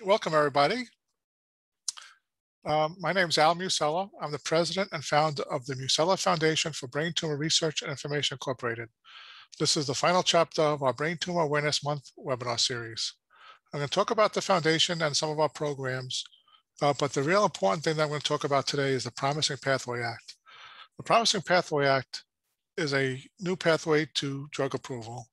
Welcome, everybody. My name is Al Musella. I'm the president and founder of the Musella Foundation for Brain Tumor Research and Information Incorporated. This is the final chapter of our Brain Tumor Awareness Month webinar series. I'm going to talk about the foundation and some of our programs, but the real important thing that I'm going to talk about today is the Promising Pathway Act. The Promising Pathway Act is a new pathway to drug approval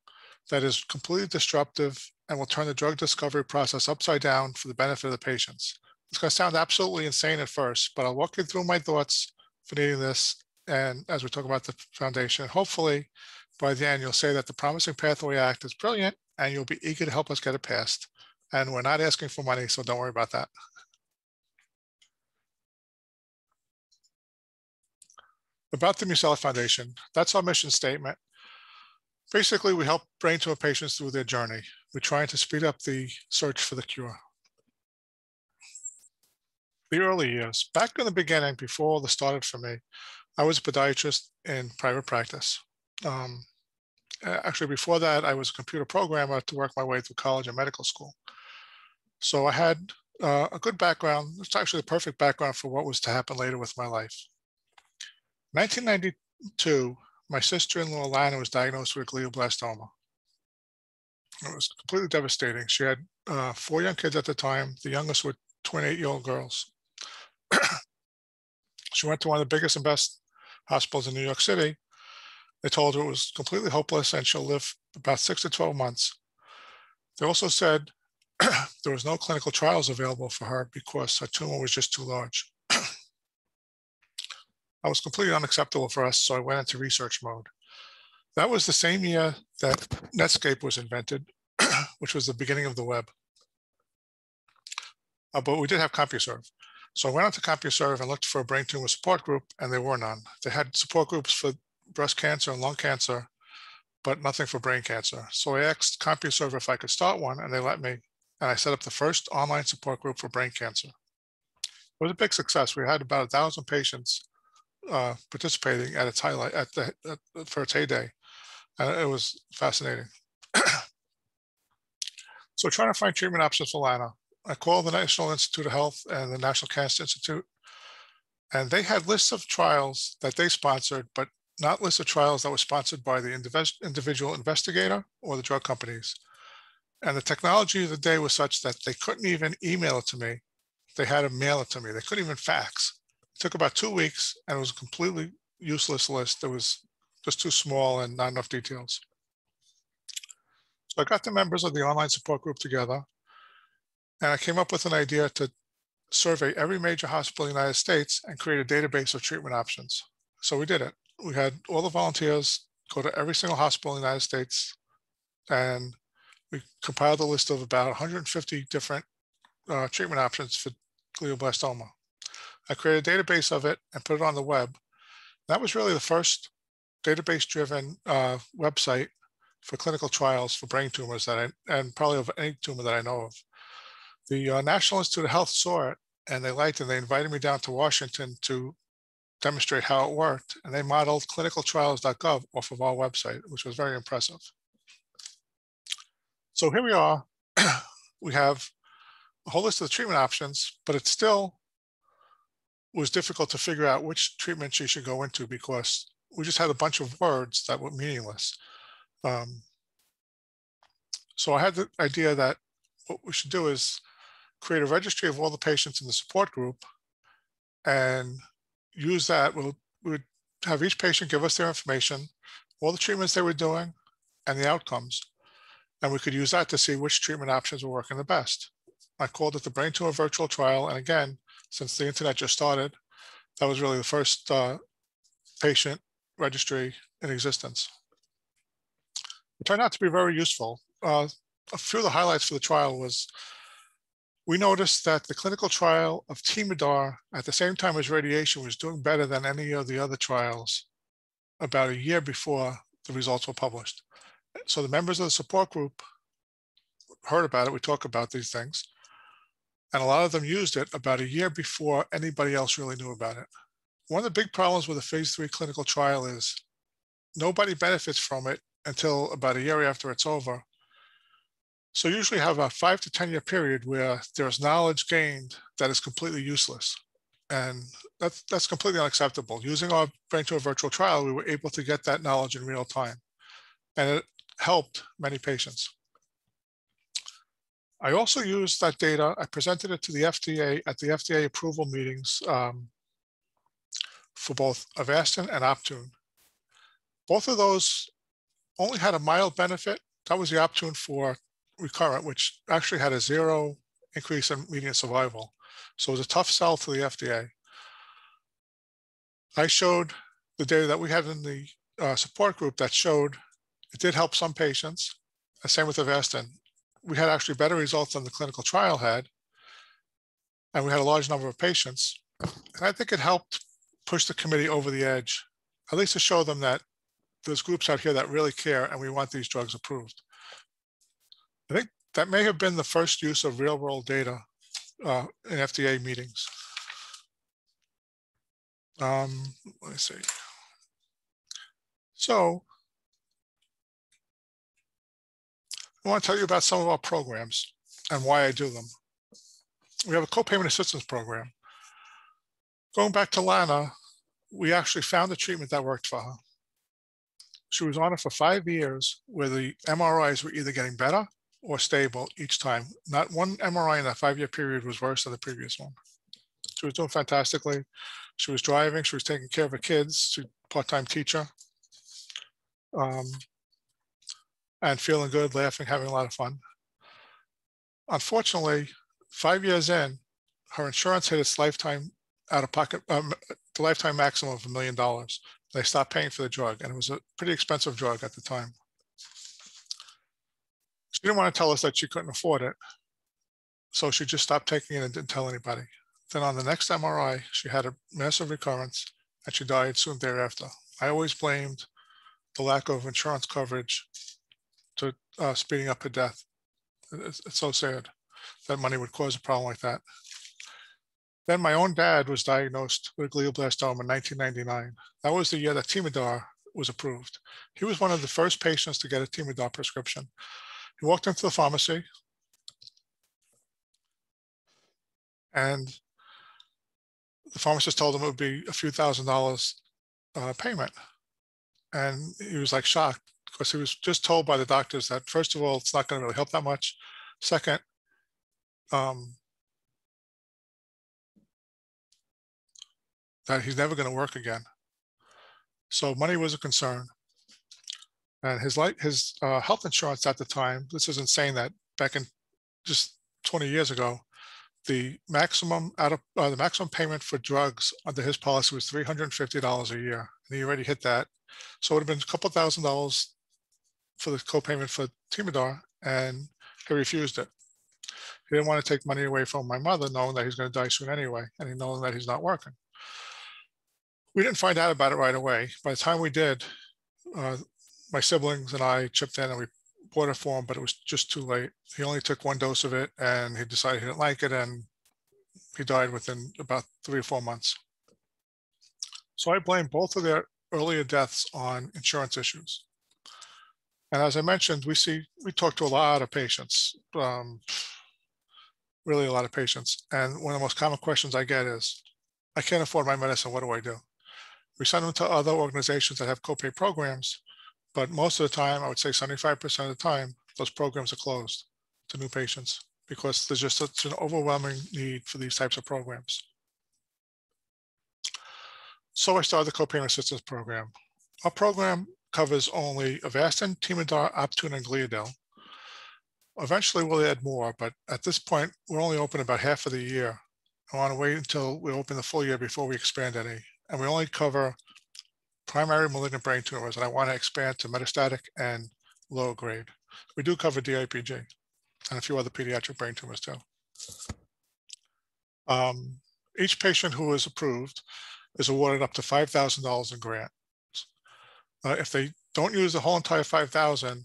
that is completely disruptive and will turn the drug discovery process upside down for the benefit of the patients. It's going to sound absolutely insane at first, but I'll walk you through my thoughts for needing this. And as we talk about the foundation, hopefully by the end, you'll say that the Promising Pathway Act is brilliant and you'll be eager to help us get it passed. And we're not asking for money, so don't worry about that. About the Musella Foundation, that's our mission statement. Basically, we help brain tumor patients through their journey. We're trying to speed up the search for the cure. The early years, back in the beginning, before all this started for me, I was a podiatrist in private practice. Actually, before that, I was a computer programmer to work my way through college and medical school. So I had a good background. It's actually a perfect background for what was to happen later with my life. 1992, my sister-in-law, Lana, was diagnosed with glioblastoma. It was completely devastating. She had 4 young kids at the time. The youngest were 28-year-old girls. She went to one of the biggest and best hospitals in New York City. They told her it was completely hopeless and she'll live about 6 to 12 months. They also said there was no clinical trials available for her because her tumor was just too large. That was completely unacceptable for us, so I went into research mode. That was the same year that Netscape was invented, which was the beginning of the web. But we did have CompuServe. So I went onto CompuServe and looked for a brain tumor support group, and there were none. They had support groups for breast cancer and lung cancer, but nothing for brain cancer. So I asked CompuServe if I could start one, and they let me. And I set up the first online support group for brain cancer. It was a big success. We had about 1,000 patients participating at its highlight for its heyday. And it was fascinating. So trying to find treatment options for Lana. I called the National Institute of Health and the National Cancer Institute, and they had lists of trials that they sponsored, but not lists of trials that were sponsored by the individual investigator or the drug companies. And the technology of the day was such that they couldn't even email it to me. They had to mail it to me. They couldn't even fax. It took about 2 weeks, and it was a completely useless list. It was just too small and not enough details. So I got the members of the online support group together, and I came up with an idea to survey every major hospital in the United States and create a database of treatment options. So we did it. We had all the volunteers go to every single hospital in the United States, and we compiled a list of about 150 different treatment options for glioblastoma. I created a database of it and put it on the web. That was really the first database-driven website for clinical trials for brain tumors and probably of any tumor that I know of. The National Institute of Health saw it, and they liked it. They invited me down to Washington to demonstrate how it worked, and they modeled clinicaltrials.gov off of our website, which was very impressive. So here we are. We have a whole list of the treatment options, but it still was difficult to figure out which treatment she should go into because we just had a bunch of words that were meaningless. So I had the idea that what we should do is create a registry of all the patients in the support group and use that. We would have each patient give us their information, all the treatments they were doing, and the outcomes. And we could use that to see which treatment options were working the best. I called it the Brain Tumor Virtual Trial. And again, since the internet just started, that was really the first patient registry in existence. It turned out to be very useful. A few of the highlights for the trial was we noticed that the clinical trial of Tumor at the same time as radiation was doing better than any of the other trials about a year before the results were published. So the members of the support group heard about it. We talk about these things. And a lot of them used it about a year before anybody else really knew about it. One of the big problems with a phase 3 clinical trial is nobody benefits from it until about a year after it's over. So you usually have a 5 to 10 year period where there's knowledge gained that is completely useless. And that's completely unacceptable. Using our brain tumor virtual trial, we were able to get that knowledge in real time. And it helped many patients. I also used that data. I presented it to the FDA at the FDA approval meetings for both Avastin and Optune. Both of those only had a mild benefit. That was the Optune for recurrent, which actually had a 0 increase in median survival. So it was a tough sell to the FDA. I showed the data that we had in the support group that showed it did help some patients. The same with Avastin. We had actually better results than the clinical trial had, and we had a large number of patients. And I think it helped push the committee over the edge, at least to show them that there's groups out here that really care and we want these drugs approved. I think that may have been the first use of real-world data in FDA meetings. Let me see. So I want to tell you about some of our programs and why I do them. We have a Copayment Assistance program. Going back to Lana, we actually found a treatment that worked for her. She was on it for 5 years where the MRIs were either getting better or stable each time. Not one MRI in that 5-year period was worse than the previous one. She was doing fantastically. She was driving, she was taking care of her kids, she's a part-time teacher, and feeling good, laughing, having a lot of fun. Unfortunately, 5 years in, her insurance hit its lifetime out-of-pocket, the lifetime maximum of $1 million. They stopped paying for the drug, and it was a pretty expensive drug at the time. She didn't want to tell us that she couldn't afford it, so she just stopped taking it and didn't tell anybody. Then on the next MRI, she had a massive recurrence, and she died soon thereafter. I always blamed the lack of insurance coverage to speeding up her death. It's so sad that money would cause a problem like that. Then my own dad was diagnosed with glioblastoma in 1999. That was the year that Timodar was approved. He was one of the first patients to get a Timodar prescription. He walked into the pharmacy, and the pharmacist told him it would be a few $1,000s payment. And he was like shocked because he was just told by the doctors that, first of all, it's not going to really help that much. Second, that he's never going to work again. So money was a concern. And his health insurance at the time, this isn't saying that back in just 20 years ago, the maximum payment for drugs under his policy was $350 a year. And he already hit that. So it would have been a couple $1,000s for the copayment for Timodar, and he refused it. He didn't want to take money away from my mother, knowing that he's going to die soon anyway, and he knowing that he's not working. We didn't find out about it right away. By the time we did, my siblings and I chipped in and we bought it for him, but it was just too late. He only took 1 dose of it and he decided he didn't like it, and he died within about 3 or 4 months. So I blame both of their earlier deaths on insurance issues. And as I mentioned, we talk to a lot of patients, really a lot of patients. And one of the most common questions I get is, I can't afford my medicine, what do I do? We send them to other organizations that have copay programs, but most of the time, I would say 75% of the time, those programs are closed to new patients because there's just such an overwhelming need for these types of programs. So I started the Copayment Assistance program. Our program covers only Avastin, Timodar, Optune, and Gliadel. Eventually, we'll add more, but at this point, we're only open about half of the year. I want to wait until we open the full year before we expand any. And we only cover primary malignant brain tumors, and I want to expand to metastatic and low grade. We do cover DIPG and a few other pediatric brain tumors too. Each patient who is approved is awarded up to $5,000 in grants. If they don't use the whole entire $5,000,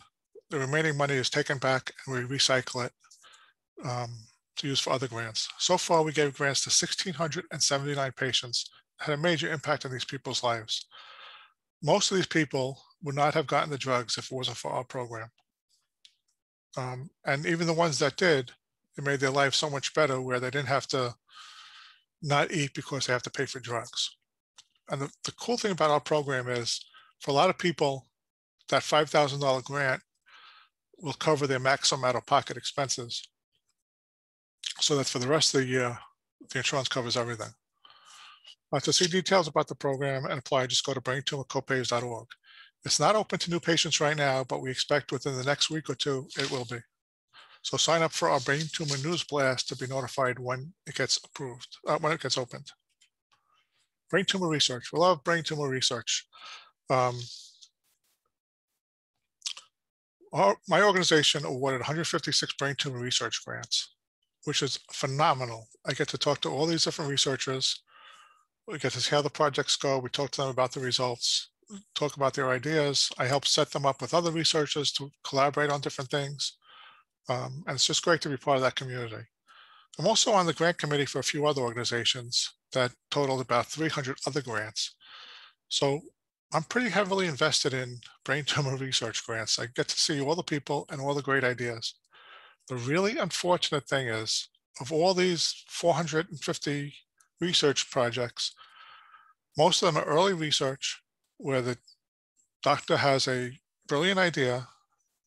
the remaining money is taken back and we recycle it to use for other grants. So far, we gave grants to 1,679 patients, had a major impact on these people's lives. Most of these people would not have gotten the drugs if it wasn't for our program. And even the ones that did, it made their life so much better where they didn't have to not eat because they have to pay for drugs. And the cool thing about our program is for a lot of people, that $5,000 grant will cover their maximum out-of-pocket expenses. So that for the rest of the year, the insurance covers everything. To see details about the program and apply, just go to braintumorcopays.org. It's not open to new patients right now, but we expect within the next week or two, it will be. So sign up for our brain tumor news blast to be notified when it gets approved, when it gets opened. Brain tumor research. We love brain tumor research. My organization awarded 156 brain tumor research grants, which is phenomenal. I get to talk to all these different researchers. We get to see how the projects go. We talk to them about the results, talk about their ideas. I help set them up with other researchers to collaborate on different things. And it's just great to be part of that community. I'm also on the grant committee for a few other organizations that totaled about 300 other grants. So I'm pretty heavily invested in brain tumor research grants. I get to see all the people and all the great ideas. The really unfortunate thing is, of all these 450 research projects, most of them are early research where the doctor has a brilliant idea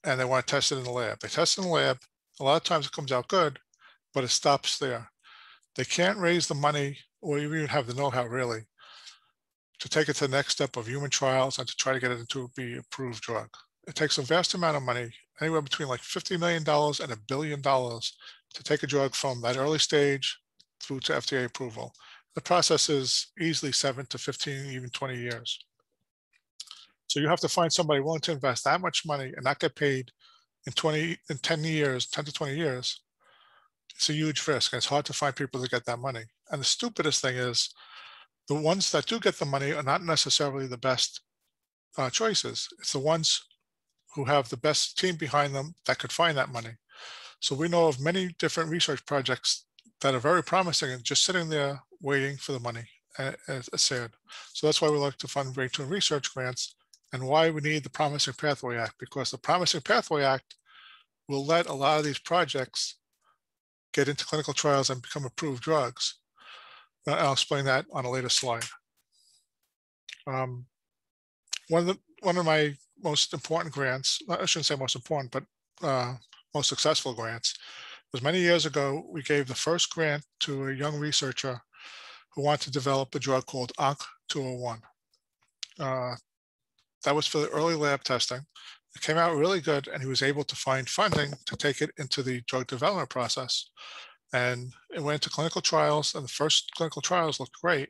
and they want to test it in the lab. They test it in the lab. A lot of times it comes out good, but it stops there. They can't raise the money or even have the know-how really to take it to the next step of human trials and to try to get it into be approved drug. It takes a vast amount of money, anywhere between like $50 million and $1 billion to take a drug from that early stage through to FDA approval. The process is easily 7 to 15, even 20 years. So you have to find somebody willing to invest that much money and not get paid in 10 years, 10 to 20 years. It's a huge risk, and it's hard to find people to get that money. And the stupidest thing is the ones that do get the money are not necessarily the best choices. It's the ones who have the best team behind them that could find that money. So we know of many different research projects that are very promising and just sitting there waiting for the money. It's sad. So that's why we like to fund brain tumor research grants and why we need the Promising Pathway Act, because the Promising Pathway Act will let a lot of these projects get into clinical trials and become approved drugs. I'll explain that on a later slide. One of my most important grants, I shouldn't say most important, but most successful grants, was many years ago, we gave the first grant to a young researcher who wanted to develop a drug called ONC201. That was for the early lab testing. It came out really good, and he was able to find funding to take it into the drug development process. And it went into clinical trials, and the first clinical trials looked great.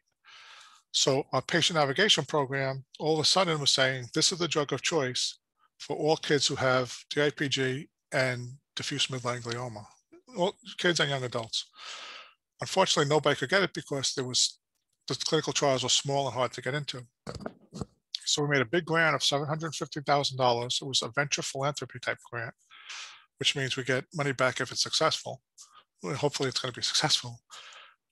So our patient navigation program all of a sudden was saying, this is the drug of choice for all kids who have DIPG and diffuse midline glioma, all kids and young adults. Unfortunately, nobody could get it because the clinical trials were small and hard to get into. So we made a big grant of $750,000. It was a venture philanthropy type grant, which means we get money back if it's successful. Hopefully it's going to be successful.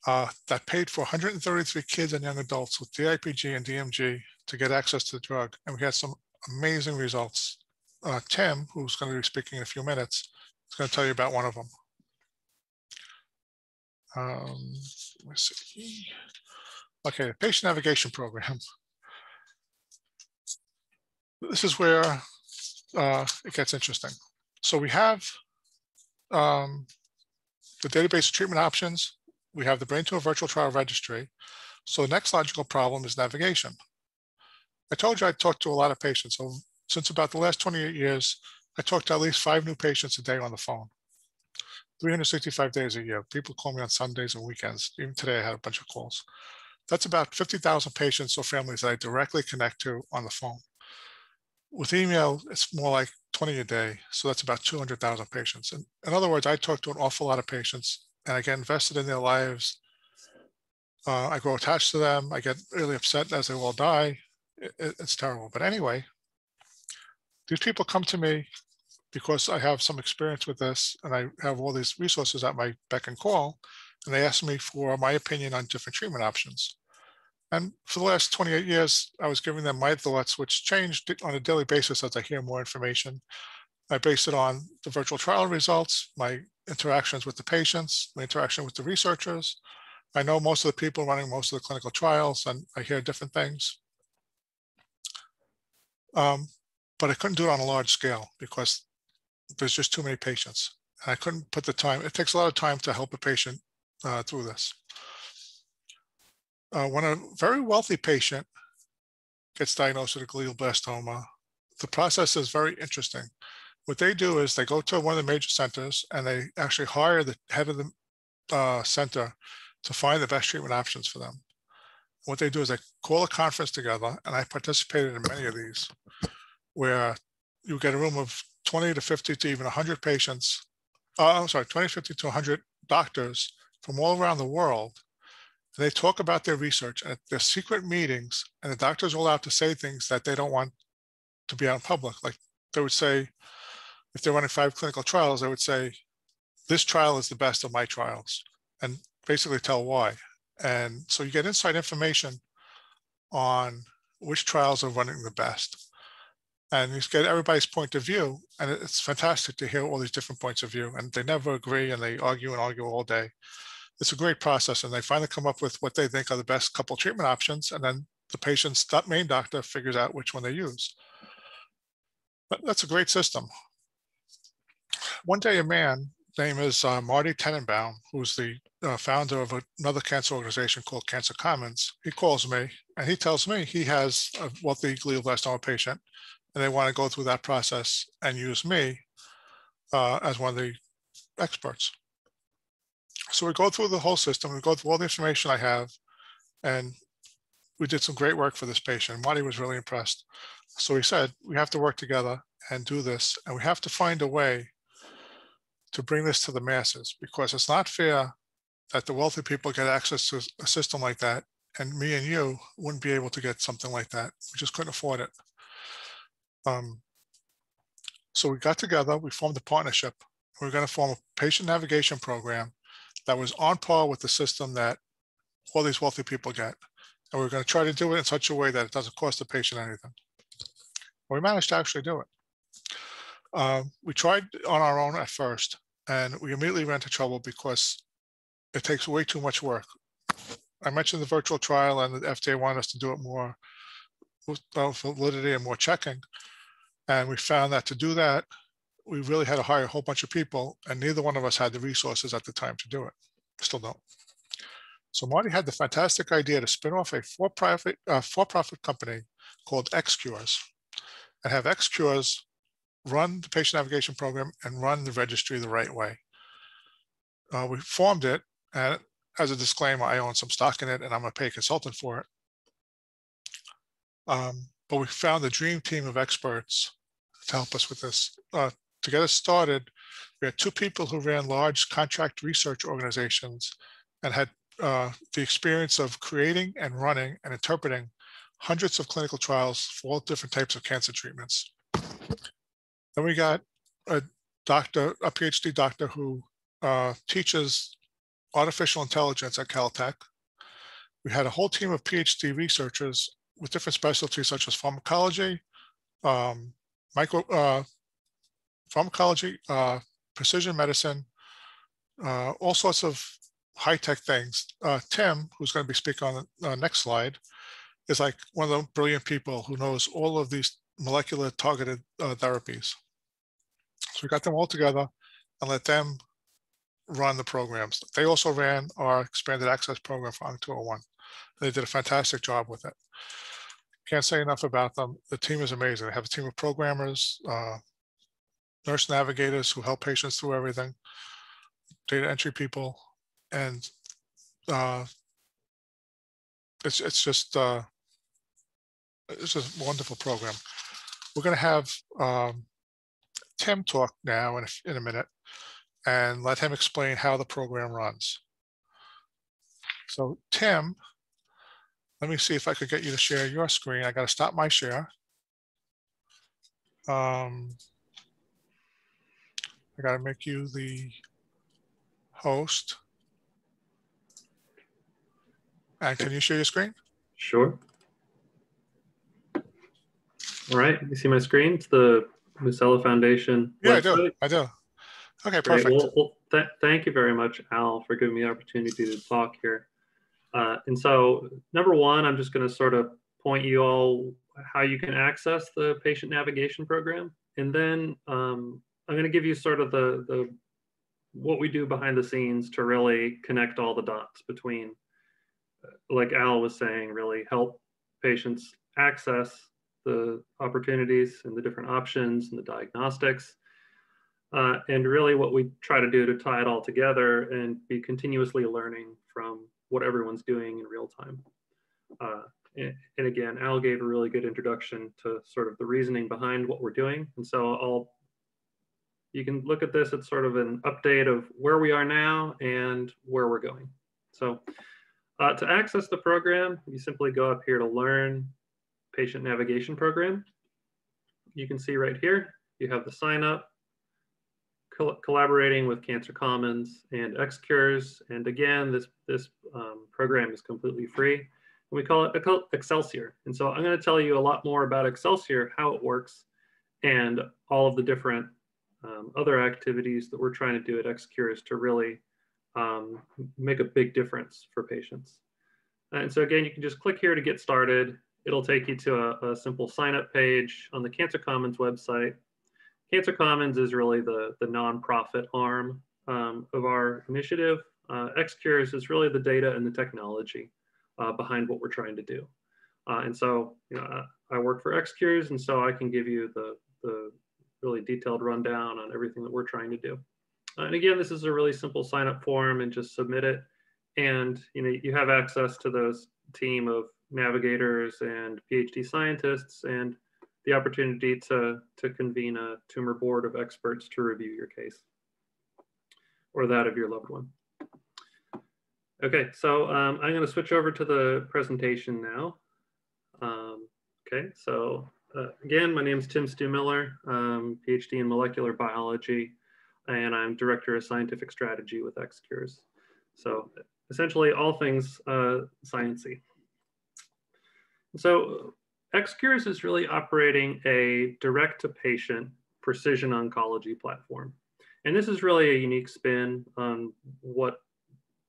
That paid for 133 kids and young adults with DIPG and DMG to get access to the drug. And we had some amazing results. Tim, who's going to be speaking in a few minutes, is going to tell you about one of them. Let me see. Okay, the patient navigation program. This is where it gets interesting. So we have the database of treatment options. We have the Brain Tumor Virtual Trial Registry. So the next logical problem is navigation. I told you I talked to a lot of patients. So since about the last 28 years, I talked to at least 5 new patients a day on the phone, 365 days a year. People call me on Sundays and weekends. Even today, I had a bunch of calls. That's about 50,000 patients or families that I directly connect to on the phone. With email, it's more like 20 a day. So that's about 200,000 patients. And in other words, I talk to an awful lot of patients and I get invested in their lives. I grow attached to them. I get really upset as they all die. It's terrible. But anyway, these people come to me because I have some experience with this and I have all these resources at my beck and call. And they ask me for my opinion on different treatment options. And for the last 28 years, I was giving them my thoughts, which changed on a daily basis as I hear more information. I base it on the virtual trial results, my interactions with the patients, my interaction with the researchers. I know most of the people running most of the clinical trials, and I hear different things. But I couldn't do it on a large scale because there's just too many patients. And I couldn't put the time. It takes a lot of time to help a patient through this. When a very wealthy patient gets diagnosed with a glioblastoma, the process is very interesting. What they do is they go to one of the major centers and they actually hire the head of the center to find the best treatment options for them. What they do is they call a conference together, and I participated in many of these, where you get a room of 20 to 50 to even 100 patients, 20 to 50 to 100 doctors from all around the world. And they talk about their research at their secret meetings, and the doctors are allowed to say things that they don't want to be out in public. Like they would say, if they're running 5 clinical trials, they would say, this trial is the best of my trials, and basically tell why. And so you get inside information on which trials are running the best. And you get everybody's point of view, and it's fantastic to hear all these different points of view, and they never agree, and they argue and argue all day. It's a great process, and they finally come up with what they think are the best couple treatment options, and then the patient's main doctor figures out which one they use. But that's a great system. One day, a man, name is Marty Tenenbaum, who's the founder of another cancer organization called Cancer Commons. He calls me, and he tells me he has a wealthy glioblastoma patient, and they want to go through that process and use me as one of the experts. So we go through the whole system, we go through all the information I have, and we did some great work for this patient. Marty was really impressed. So he said, we have to work together and do this, and we have to find a way to bring this to the masses, because it's not fair that the wealthy people get access to a system like that, and me and you wouldn't be able to get something like that. We just couldn't afford it. So we got together, we formed a partnership. We were going to form a patient navigation program that was on par with the system that all these wealthy people get. And we were going to try to do it in such a way that it doesn't cost the patient anything. We managed to actually do it. We tried on our own at first, and we immediately ran into trouble because it takes way too much work. I mentioned the virtual trial, and the FDA wanted us to do it more with validity and more checking. And we found that to do that, we really had to hire a whole bunch of people, and neither one of us had the resources at the time to do it. Still don't. So Marty had the fantastic idea to spin off a for-profit company called xCures, and have xCures run the patient navigation program and run the registry the right way. We formed it, and as a disclaimer, I own some stock in it, and I'm a paid consultant for it. But we found a dream team of experts to help us with this. To get us started, we had 2 people who ran large contract research organizations and had the experience of creating and running and interpreting hundreds of clinical trials for all different types of cancer treatments. Then we got a PhD doctor who teaches artificial intelligence at Caltech. We had a whole team of PhD researchers with different specialties such as pharmacology, precision medicine, all sorts of high-tech things. Tim, who's going to be speaking on the next slide, is like one of the brilliant people who knows all of these molecular targeted therapies. So we got them all together and let them run the programs. They also ran our expanded access program for ONC201. They did a fantastic job with it. Can't say enough about them. The team is amazing. They have a team of programmers, nurse navigators who help patients through everything, data entry people, and it's just a wonderful program. We're going to have Tim talk now in a minute and let him explain how the program runs. So Tim, let me see if I could get you to share your screen. I got to stop my share. I got to make you the host. And can you share your screen? Sure. All right, you see my screen? It's the Musella Foundation Yeah, I do. website. I do. Okay, Great. perfect. Thank you very much, Al, for giving me the opportunity to talk here. And so, number one, I'm just going to sort of point you all how you can access the patient navigation program, and then I'm going to give you sort of the what we do behind the scenes to really connect all the dots between, like Al was saying, really help patients access the opportunities and the different options and the diagnostics. And really what we try to do to tie it all together and be continuously learning from what everyone's doing in real time. And again, Al gave a really good introduction to sort of the reasoning behind what we're doing. And so you can look at this as sort of an update of where we are now and where we're going. So to access the program, you simply go up here to Learn Patient Navigation Program. You can see right here, you have the sign up, collaborating with Cancer Commons and xCures. And again, this program is completely free. And we call it Excelsior. And so I'm going to tell you a lot more about Excelsior, how it works, and all of the different other activities that we're trying to do at xCures to really make a big difference for patients. And so again, you can just click here to get started. It'll take you to a simple sign up page on the Cancer Commons website. Cancer Commons is really the nonprofit arm of our initiative. xCures is really the data and the technology behind what we're trying to do. And so I work for xCures, and so I can give you the really detailed rundown on everything that we're trying to do. And again, this is a really simple sign up form, and just submit it. And you have access to those team of navigators and PhD scientists, and the opportunity to convene a tumor board of experts to review your case or that of your loved one. Okay, so I'm going to switch over to the presentation now. Okay, so again, my name is Tim Stuhlmiller, PhD in molecular biology, and I'm Director of Scientific Strategy with xCures. So essentially all things sciencey. So xCures is really operating a direct-to-patient precision oncology platform. And this is really a unique spin on what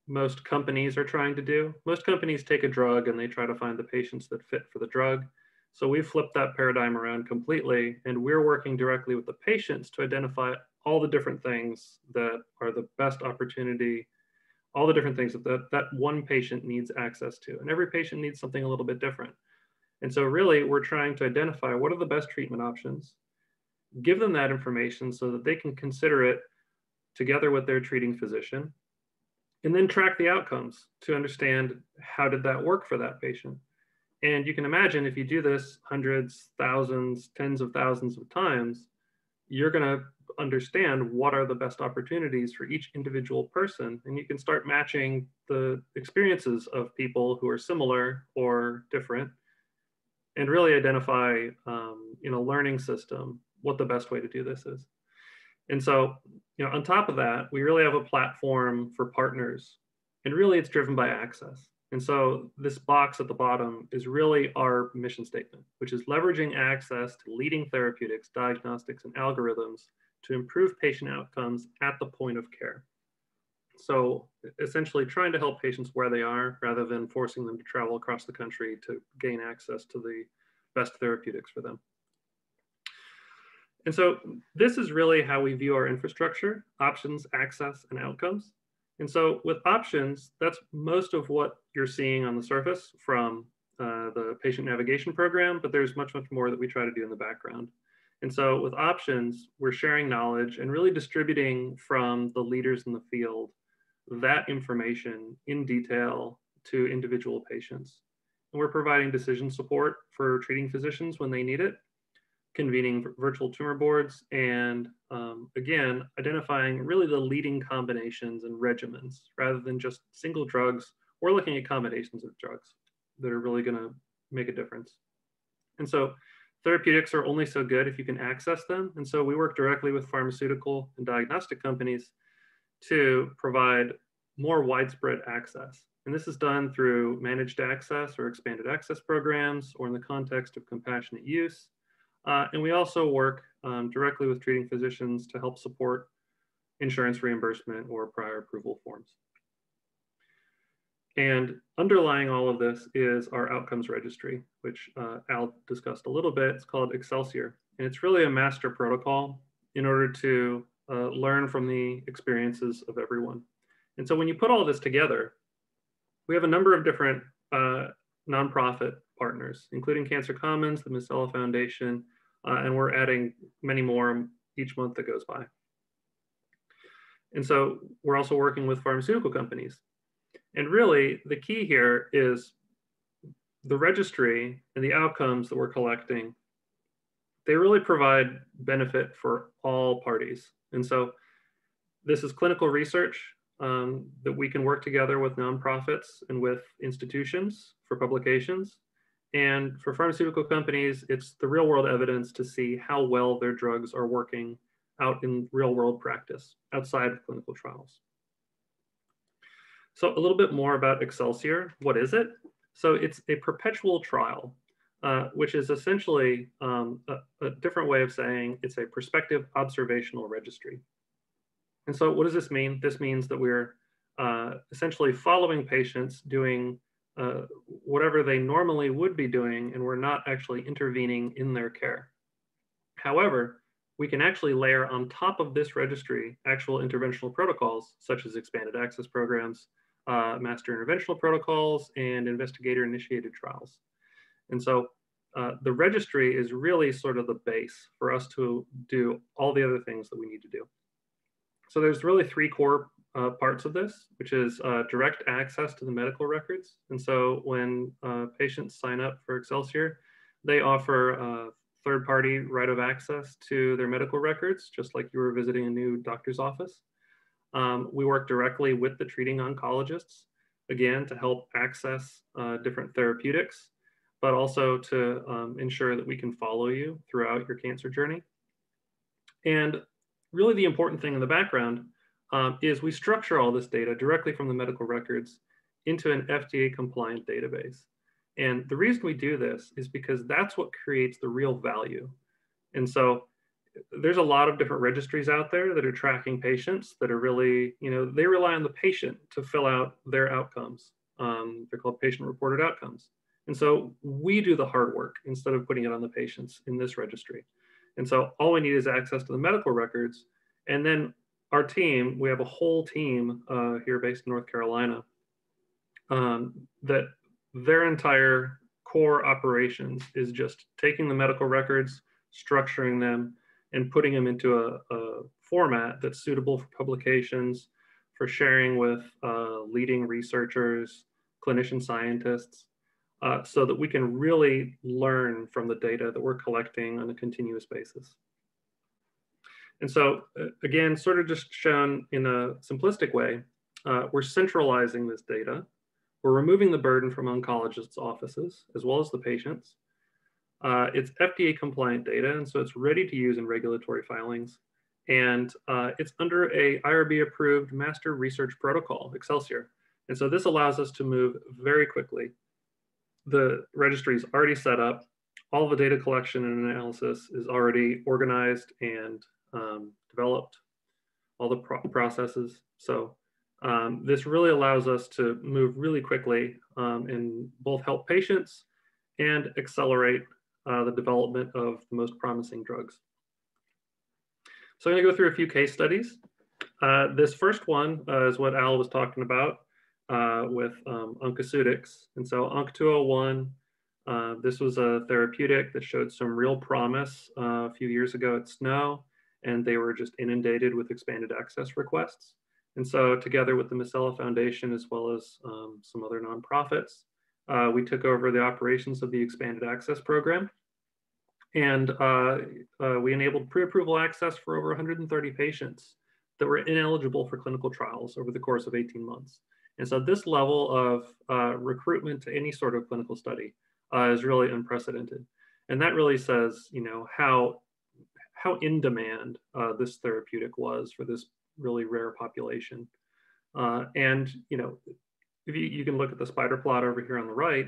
most companies are trying to do. Most companies take a drug and they try to find the patients that fit for the drug. So we've flipped that paradigm around completely, and we're working directly with the patients to identify all the different things that are the best opportunity, all the different things that one patient needs access to. And every patient needs something a little bit different. And so really, we're trying to identify what are the best treatment options, give them that information so that they can consider it together with their treating physician, and then track the outcomes to understand how did that work for that patient. And you can imagine if you do this hundreds, thousands, tens of thousands of times, you're going to understand what are the best opportunities for each individual person. And you can start matching the experiences of people who are similar or different, and really identify in a learning system what the best way to do this is. And so, on top of that, we really have a platform for partners, and really it's driven by access. And so this box at the bottom is really our mission statement, which is leveraging access to leading therapeutics, diagnostics, and algorithms to improve patient outcomes at the point of care. So essentially trying to help patients where they are rather than forcing them to travel across the country to gain access to the best therapeutics for them. And so this is really how we view our infrastructure: options, access, and outcomes. And so with options, that's most of what you're seeing on the surface from the patient navigation program, but there's much, much more that we try to do in the background. And so with options, we're sharing knowledge and really distributing from the leaders in the field that information in detail to individual patients. And we're providing decision support for treating physicians when they need it, convening virtual tumor boards, and again, identifying really the leading combinations and regimens rather than just single drugs. We're looking at combinations of drugs that are really going to make a difference. And so therapeutics are only so good if you can access them. And so we work directly with pharmaceutical and diagnostic companies to provide more widespread access. And this is done through managed access or expanded access programs, or in the context of compassionate use. And we also work directly with treating physicians to help support insurance reimbursement or prior approval forms. And underlying all of this is our outcomes registry, which Al discussed a little bit. It's called Excelsior. And it's really a master protocol in order to learn from the experiences of everyone. And so when you put all this together, we have a number of different nonprofit partners, including Cancer Commons, the Musella Foundation, and we're adding many more each month that goes by. And so we're also working with pharmaceutical companies. And really, the key here is the registry and the outcomes that we're collecting, they really provide benefit for all parties. And so this is clinical research that we can work together with nonprofits and with institutions for publications. And for pharmaceutical companies, it's the real world evidence to see how well their drugs are working out in real world practice outside of clinical trials. So a little bit more about Excelsior. What is it? So it's a perpetual trial, which is essentially a different way of saying it's a prospective observational registry. And so what does this mean? This means that we're essentially following patients doing whatever they normally would be doing, and we're not actually intervening in their care. However, we can actually layer on top of this registry actual interventional protocols, such as expanded access programs, master interventional protocols, and investigator-initiated trials. And so the registry is really sort of the base for us to do all the other things that we need to do. So there's really three core parts of this, which is direct access to the medical records. And so when patients sign up for Excelsior, they offer third-party right of access to their medical records, just like you were visiting a new doctor's office. We work directly with the treating oncologists, again, to help access different therapeutics, but also to ensure that we can follow you throughout your cancer journey. And really the important thing in the background is we structure all this data directly from the medical records into an FDA compliant database. And the reason we do this is because that's what creates the real value. And so there's a lot of different registries out there that are tracking patients that are really, they rely on the patient to fill out their outcomes. They're called patient-reported outcomes. And so we do the hard work instead of putting it on the patients in this registry. And so all we need is access to the medical records. And then our team, we have a whole team here based in North Carolina that their entire core operations is just taking the medical records, structuring them, and putting them into a format that's suitable for publications, for sharing with leading researchers, clinician scientists, so that we can really learn from the data that we're collecting on a continuous basis. And so again, sort of just shown in a simplistic way, we're centralizing this data. We're removing the burden from oncologists' offices, as well as the patients. It's FDA compliant data, and so it's ready to use in regulatory filings. And it's under a IRB approved master research protocol, Excelsior. And so this allows us to move very quickly. The registry is already set up. All the data collection and analysis is already organized and developed, all the processes. So this really allows us to move really quickly and both help patients and accelerate the development of the most promising drugs. So I'm going to go through a few case studies. This first one is what Al was talking about with oncoceutics. And so ONC201, this was a therapeutic that showed some real promise a few years ago at SNO, and they were just inundated with expanded access requests. And so together with the Musella Foundation, as well as some other nonprofits, we took over the operations of the expanded access program. And we enabled pre-approval access for over 130 patients that were ineligible for clinical trials over the course of 18 months. And so this level of recruitment to any sort of clinical study is really unprecedented. And that really says, how in demand this therapeutic was for this really rare population. And if you can look at the spider plot over here on the right,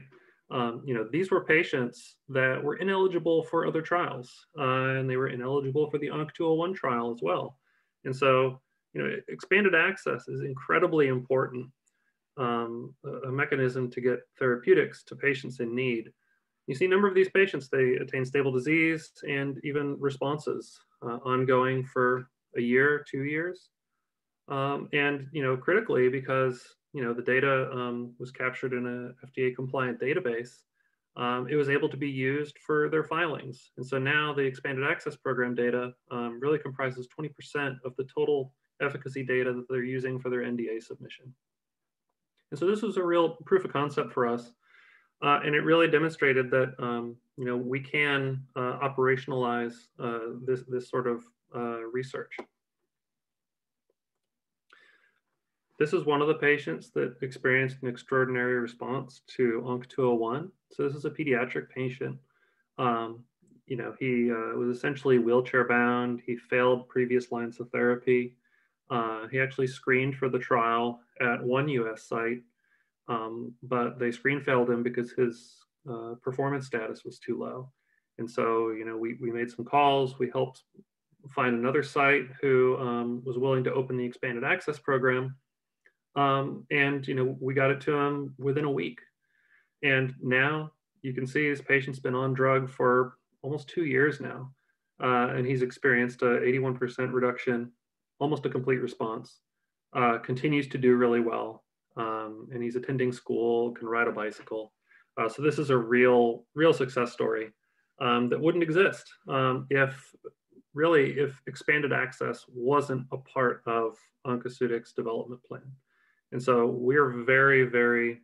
These were patients that were ineligible for other trials, and they were ineligible for the ONC201 trial as well. And so, expanded access is incredibly important, a mechanism to get therapeutics to patients in need. You see a number of these patients, they attain stable disease and even responses ongoing for a year, 2 years. And critically, because the data was captured in a FDA compliant database, it was able to be used for their filings. And so now the expanded access program data really comprises 20% of the total efficacy data that they're using for their NDA submission. And so this was a real proof of concept for us. And it really demonstrated that we can operationalize this sort of research. This is one of the patients that experienced an extraordinary response to ONC201. So this is a pediatric patient. He was essentially wheelchair bound. He failed previous lines of therapy. He actually screened for the trial at one US site, but they screen failed him because his performance status was too low. And so, we made some calls. We helped find another site who was willing to open the expanded access program. And we got it to him within a week. And now you can see his patient's been on drug for almost 2 years now. And he's experienced a 81% reduction, almost a complete response, continues to do really well. And he's attending school, can ride a bicycle. So this is a real success story that wouldn't exist if expanded access wasn't a part of Oncoceutics' development plan. And so we're very, very,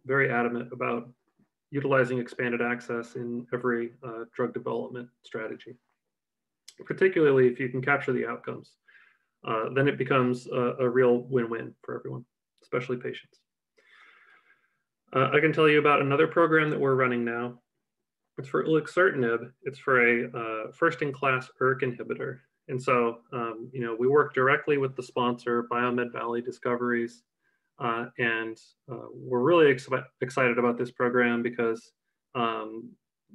very adamant about utilizing expanded access in every drug development strategy, particularly if you can capture the outcomes. Then it becomes a real win-win for everyone, especially patients. I can tell you about another program that we're running now. It's for Elixir Nib. It's for a first-in-class ERK inhibitor. And so, we work directly with the sponsor, Biomed Valley Discoveries, and we're really excited about this program because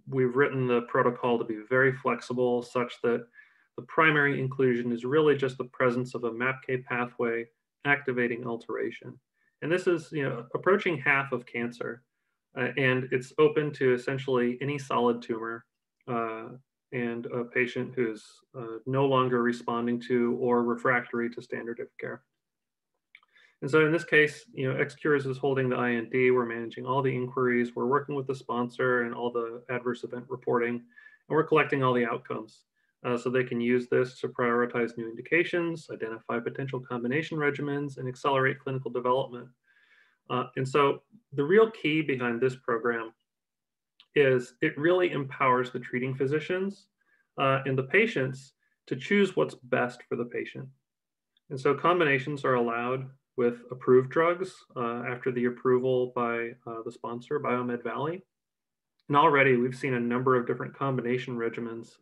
we've written the protocol to be very flexible, such that the primary inclusion is really just the presence of a MAPK pathway activating alteration. And this is, approaching half of cancer, and it's open to essentially any solid tumor. And a patient who's no longer responding to or refractory to standard of care. And so in this case, xCures is holding the IND. We're managing all the inquiries. We're working with the sponsor and all the adverse event reporting, and we're collecting all the outcomes. So they can use this to prioritize new indications, identify potential combination regimens, and accelerate clinical development. And so the real key behind this program is it really empowers the treating physicians and the patients to choose what's best for the patient. And so combinations are allowed with approved drugs after the approval by the sponsor, Biomed Valley. And already we've seen a number of different combination regimens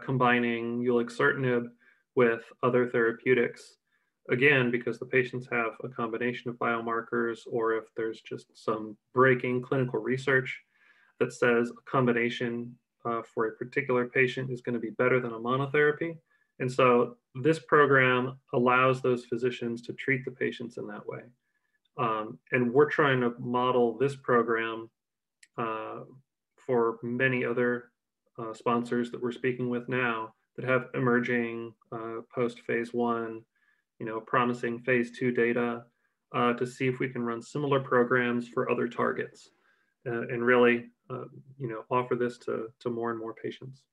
combining ulixertinib with other therapeutics. Again, because the patients have a combination of biomarkers, or if there's just some breaking clinical research that says a combination for a particular patient is going to be better than a monotherapy. And so this program allows those physicians to treat the patients in that way. And we're trying to model this program for many other sponsors that we're speaking with now that have emerging post-phase 1, promising phase 2 data to see if we can run similar programs for other targets and really offer this to more and more patients.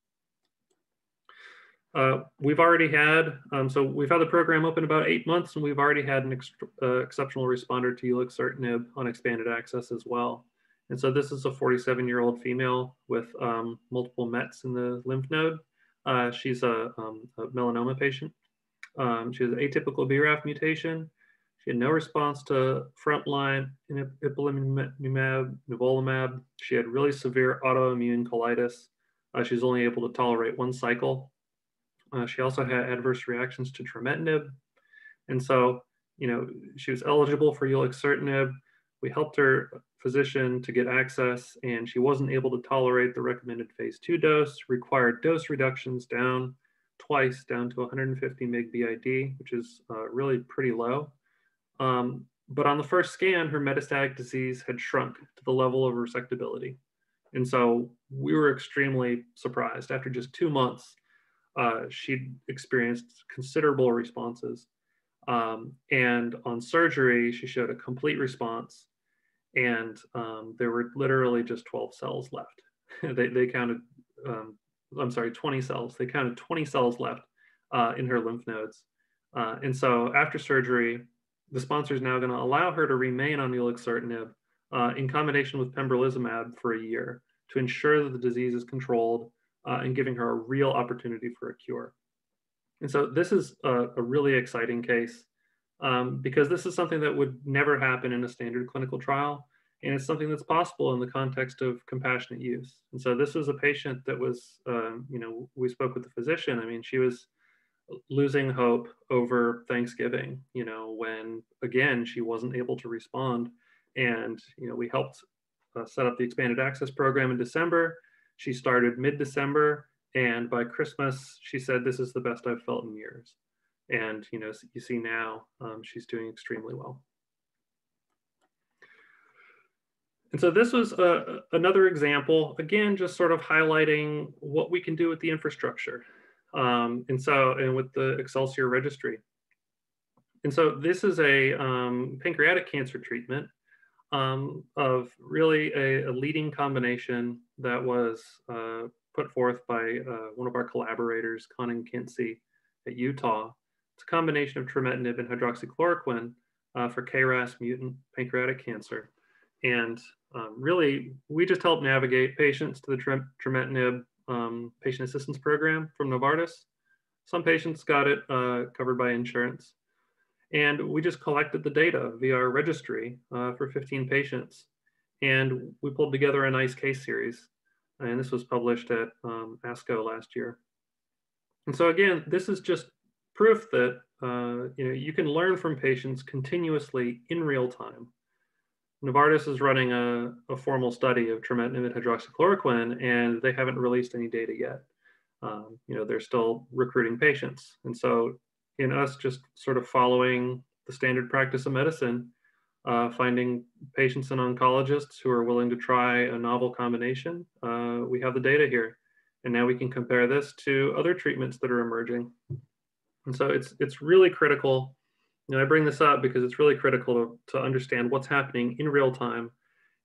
We've already had, so we've had the program open about 8 months, and we've already had an exceptional responder to ulixertinib on expanded access as well. And so this is a 47-year-old female with multiple METs in the lymph node. She's a melanoma patient. She has an atypical BRAF mutation. She had no response to frontline ipilimumab, nivolumab. She had really severe autoimmune colitis. She was only able to tolerate 1 cycle. She also had adverse reactions to trametinib. And so, she was eligible for ulixertinib. We helped her physician to get access, and she wasn't able to tolerate the recommended phase 2 dose, required dose reductions twice down to 150 mg BID, which is really pretty low. But on the first scan, her metastatic disease had shrunk to the level of resectability. And so we were extremely surprised. After just 2 months, she'd experienced considerable responses. And on surgery, she showed a complete response. And there were literally just 12 cells left. they counted, I'm sorry, 20 cells. They counted 20 cells left in her lymph nodes. And so after surgery, the sponsor is now going to allow her to remain on the Elixir Nib in combination with pembrolizumab for a year to ensure that the disease is controlled and giving her a real opportunity for a cure. And so this is a really exciting case because this is something that would never happen in a standard clinical trial. And it's something that's possible in the context of compassionate use. And so this was a patient that was, we spoke with the physician. I mean, she was losing hope over Thanksgiving, when again, she wasn't able to respond. And, we helped set up the expanded access program in December. She started mid-December, and by Christmas, she said, "This is the best I've felt in years." And, you see now she's doing extremely well. And so this was another example, again, just sort of highlighting what we can do with the infrastructure. And with the Exsior Registry. And so this is a pancreatic cancer treatment of really a leading combination that was put forth by one of our collaborators, Conan Kinsey at Utah. It's a combination of trametinib and hydroxychloroquine for KRAS mutant pancreatic cancer. And really, we just help navigate patients to the trametinib patient assistance program from Novartis. Some patients got it covered by insurance. And we just collected the data via our registry for 15 patients. And we pulled together a nice case series. And this was published at ASCO last year. And so again, this is just proof that you can learn from patients continuously in real time. Novartis is running a formal study of trametinib and hydroxychloroquine, and they haven't released any data yet. They're still recruiting patients. And so in us just sort of following the standard practice of medicine, finding patients and oncologists who are willing to try a novel combination, we have the data here. And now we can compare this to other treatments that are emerging. And so it's really critical. I bring this up because it's really critical to understand what's happening in real time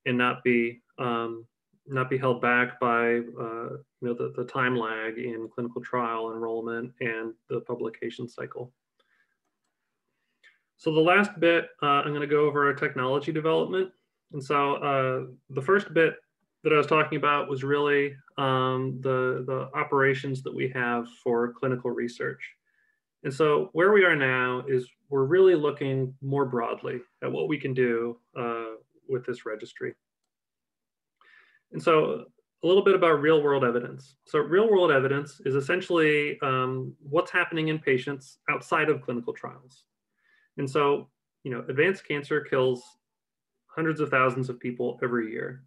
and not be held back by the time lag in clinical trial enrollment and the publication cycle. So the last bit, I'm going to go over our technology development. And so the first bit that I was talking about was really the operations that we have for clinical research. And so where we are now is we're really looking more broadly at what we can do with this registry. And so a little bit about real world evidence. So real world evidence is essentially what's happening in patients outside of clinical trials. And so, advanced cancer kills hundreds of thousands of people every year.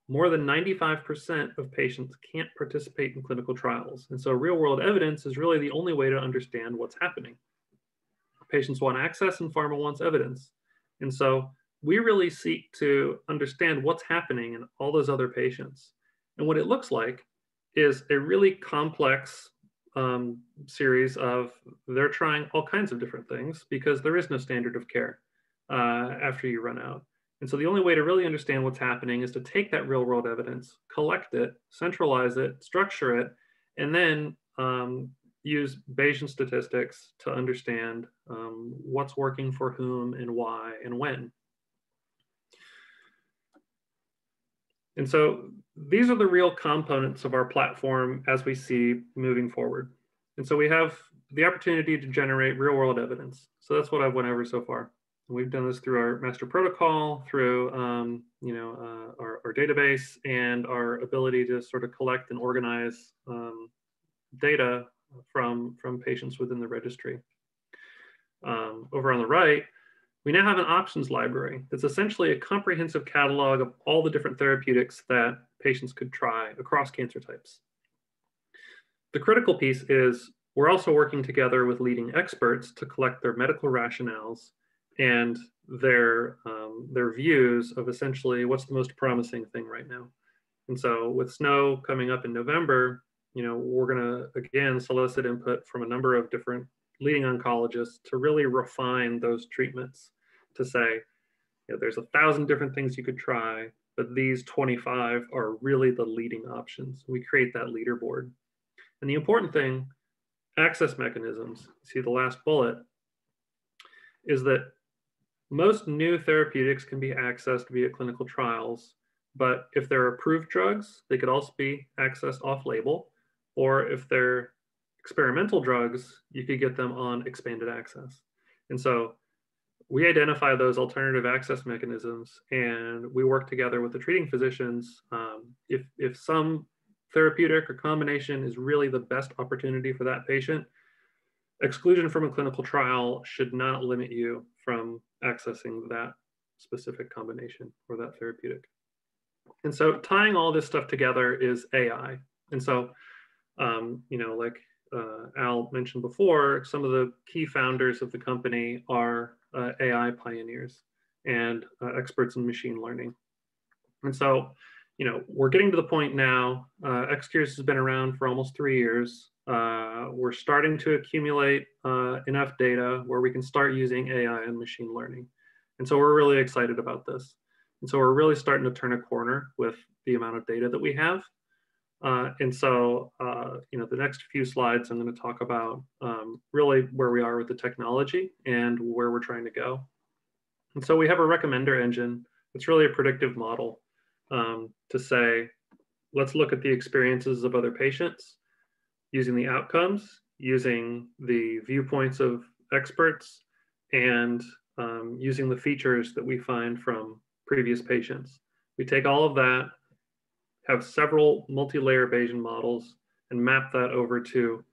More than 95% of patients can't participate in clinical trials. And so real world evidence is really the only way to understand what's happening. Patients want access and pharma wants evidence. And so we really seek to understand what's happening in all those other patients. And what it looks like is a really complex series of, they're trying all kinds of different things because there is no standard of care after you run out. And so the only way to really understand what's happening is to take that real world evidence, collect it, centralize it, structure it, and then use Bayesian statistics to understand what's working for whom and why and when. And so these are the real components of our platform as we see moving forward. And so we have the opportunity to generate real world evidence. So that's what I've went over so far. And we've done this through our master protocol, through our database, and our ability to sort of collect and organize data from patients within the registry. Over on the right, we now have an options library. It's essentially a comprehensive catalog of all the different therapeutics that patients could try across cancer types. The critical piece is we're also working together with leading experts to collect their medical rationales and their views of essentially what's the most promising thing right now. And so with SNO coming up in November, we're going to, again, solicit input from a number of different leading oncologists to really refine those treatments, to say, there's 1,000 different things you could try, but these 25 are really the leading options. We create that leaderboard. And the important thing, access mechanisms, see the last bullet, is that most new therapeutics can be accessed via clinical trials, but if they're approved drugs, they could also be accessed off-label, or if they're experimental drugs, you could get them on expanded access. And so we identify those alternative access mechanisms, and we work together with the treating physicians. If some therapeutic or combination is really the best opportunity for that patient, exclusion from a clinical trial should not limit you from accessing that specific combination or that therapeutic. And so tying all this stuff together is AI. And so, like Al mentioned before, some of the key founders of the company are AI pioneers and experts in machine learning. And so, we're getting to the point now, XCures has been around for almost 3 years. We're starting to accumulate enough data where we can start using AI and machine learning. And so we're really excited about this. And so we're really starting to turn a corner with the amount of data that we have. And so, the next few slides, I'm going to talk about really where we are with the technology and where we're trying to go. And so we have a recommender engine. It's really a predictive model to say, let's look at the experiences of other patients using the outcomes, using the viewpoints of experts, and using the features that we find from previous patients. We take all of that, have several multi-layer Bayesian models, and map that over to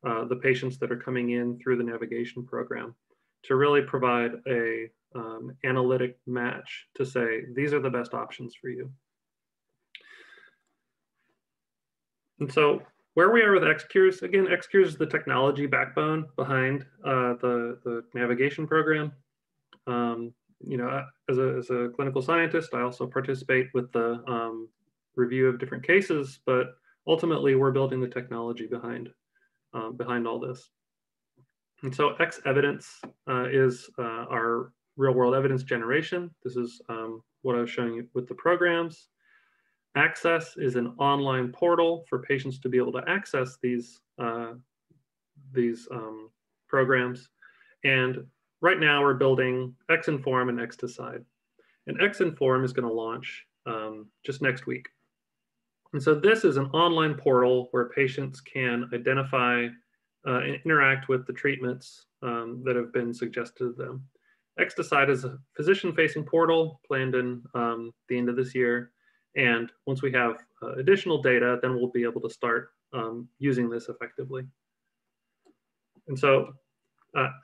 the patients that are coming in through the navigation program to really provide a analytic match to say, these are the best options for you. And so where we are with xCures, again, xCures is the technology backbone behind the navigation program. As a clinical scientist, I also participate with the review of different cases, but ultimately we're building the technology behind all this. And so ExEvidence is our real world evidence generation. This is what I was showing you with the programs. Access is an online portal for patients to be able to access these programs. And right now we're building xINFORM and xDecide. And xINFORM is going to launch just next week. And so this is an online portal where patients can identify and interact with the treatments that have been suggested to them. xDecide is a physician-facing portal planned in the end of this year. And once we have additional data, then we'll be able to start using this effectively. And so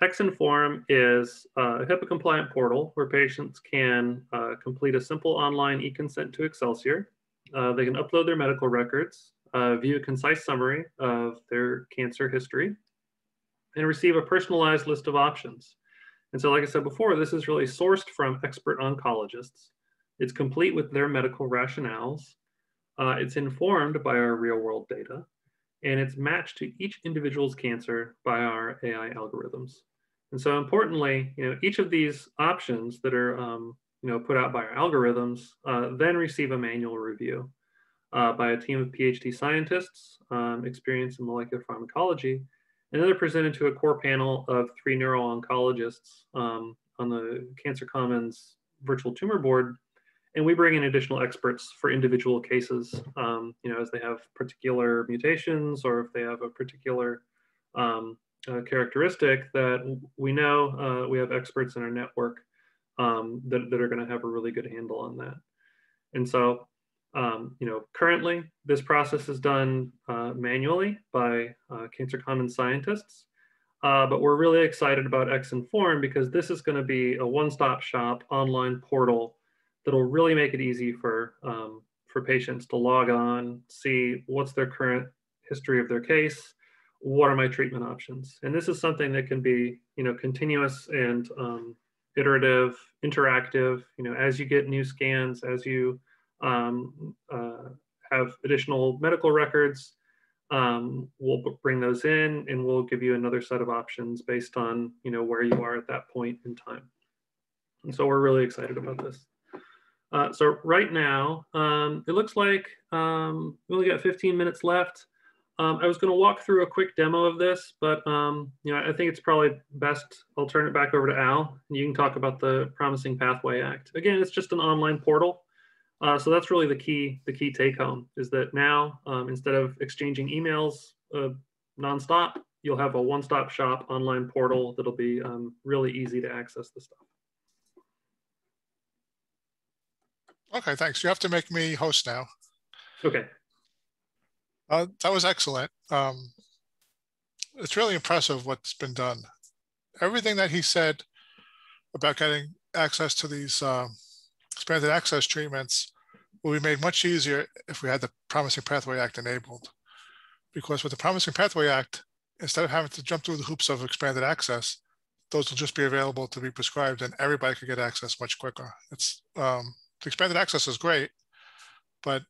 xINFORM is a HIPAA-compliant portal where patients can complete a simple online e-consent to Excelsior. They can upload their medical records, view a concise summary of their cancer history, and receive a personalized list of options. And so, like I said before, this is really sourced from expert oncologists. It's complete with their medical rationales. It's informed by our real-world data, and it's matched to each individual's cancer by our AI algorithms. And so, importantly, each of these options that are put out by our algorithms then receive a manual review by a team of PhD scientists experienced in molecular pharmacology, and then they're presented to a core panel of 3 neuro-oncologists on the Cancer Commons virtual tumor board. And we bring in additional experts for individual cases, as they have particular mutations or if they have a particular characteristic that we know we have experts in our network that are going to have a really good handle on that. And so, currently this process is done manually by Cancer Commons scientists. But we're really excited about xINFORM because this is going to be a one-stop shop online portal that'll really make it easy for patients to log on, see what's their current history of their case, what are my treatment options. And this is something that can be, continuous and iterative, interactive. As you get new scans, as you have additional medical records, we'll bring those in and we'll give you another set of options based on where you are at that point in time. And so we're really excited about this. So right now, it looks like we only got 15 minutes left. I was going to walk through a quick demo of this, but I think it's probably best I'll turn it back over to Al, and you can talk about the Promising Pathway Act. Again, it's just an online portal. So that's really the key take home is that now, instead of exchanging emails nonstop, you'll have a one-stop shop online portal that'll be really easy to access the stuff. Okay, thanks. You have to make me host now. Okay. That was excellent. It's really impressive what's been done. Everything that he said about getting access to these expanded access treatments will be made much easier if we had the Promising Pathway Act enabled. Because with the Promising Pathway Act, instead of having to jump through the hoops of expanded access, those will just be available to be prescribed and everybody could get access much quicker. It's the expanded access is great, but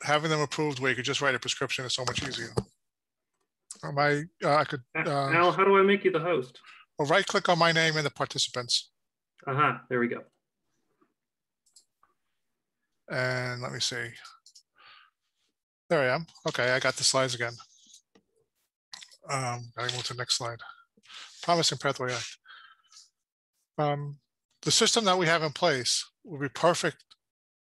having them approved where you could just write a prescription is so much easier. I could. Al, how do I make you the host? Well, right click on my name and the participants. There we go. And let me see. There I am. Okay, I got the slides again. Gotta move to the next slide. Promising Pathway Act. The system that we have in place will be perfect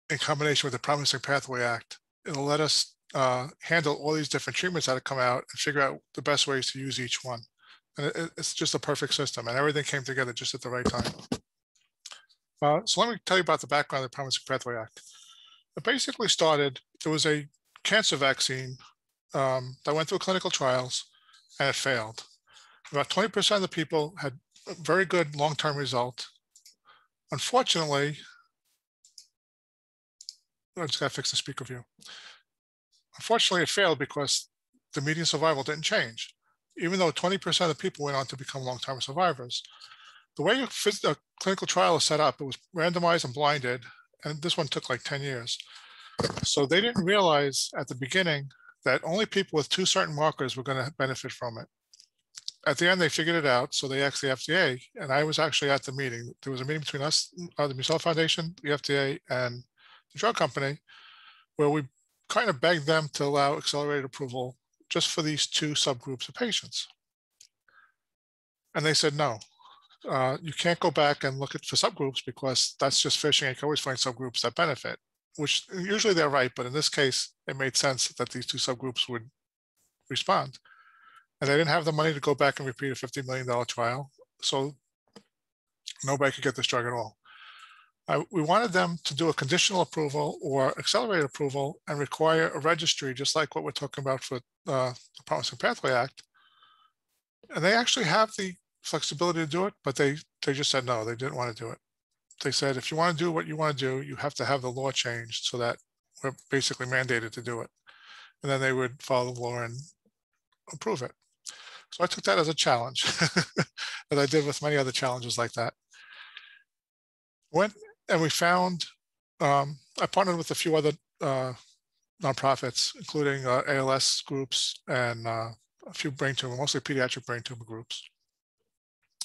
in combination with the Promising Pathway Act. It'll let us handle all these different treatments that have come out and figure out the best ways to use each one. And it's just a perfect system, and everything came together just at the right time. So let me tell you about the background of the Promising Pathway Act. It basically started, there was a cancer vaccine that went through clinical trials and it failed. About 20% of the people had a very good long-term result. Unfortunately, I just got to fix the speaker view. Unfortunately, it failed because the median survival didn't change, even though 20% of the people went on to become long-term survivors. The way a clinical trial is set up, it was randomized and blinded, and this one took like 10 years. So they didn't realize at the beginning that only people with 2 certain markers were going to benefit from it. At the end, they figured it out, so they asked the FDA, and I was actually at the meeting. There was a meeting between us, the Musella Foundation, the FDA, and the drug company, where we kind of begged them to allow accelerated approval just for these 2 subgroups of patients. And they said, no, you can't go back and look for subgroups because that's just fishing. You can always find subgroups that benefit, which usually they're right, but in this case, it made sense that these 2 subgroups would respond. And they didn't have the money to go back and repeat a $50 million trial, so nobody could get this drug at all. We wanted them to do a conditional approval or accelerated approval and require a registry, just like what we're talking about for the Promising Pathway Act. And they actually have the flexibility to do it, but they just said no, they didn't want to do it. They said, if you want to do what you want to do, you have to have the law changed so that we're basically mandated to do it. And then they would follow the law and approve it. So I took that as a challenge, as I did with many other challenges like that. And we found, I partnered with a few other nonprofits, including ALS groups and a few brain tumor, mostly pediatric brain tumor groups.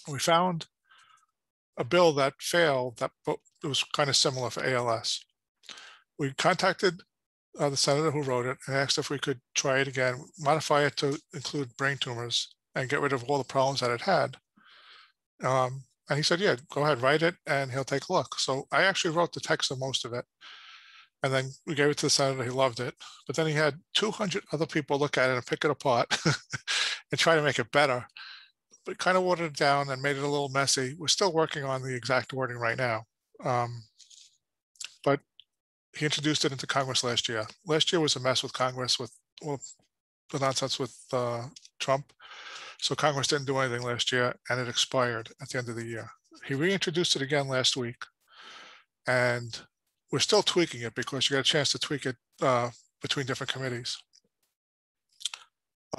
We found a bill that failed that it was kind of similar for ALS. We contacted the senator who wrote it and asked if we could try it again, modify it to include brain tumors and get rid of all the problems that it had. And he said, yeah, go ahead, write it, and he'll take a look. So I actually wrote the text of most of it. And then we gave it to the senator, he loved it. But then he had 200 other people look at it and pick it apart and try to make it better. But kind of watered it down and made it a little messy. We're still working on the exact wording right now. But he introduced it into Congress last year. Last year was a mess with Congress with all the nonsense with Trump. So Congress didn't do anything last year, and it expired at the end of the year. He reintroduced it again last week, and we're still tweaking it because you got a chance to tweak it between different committees.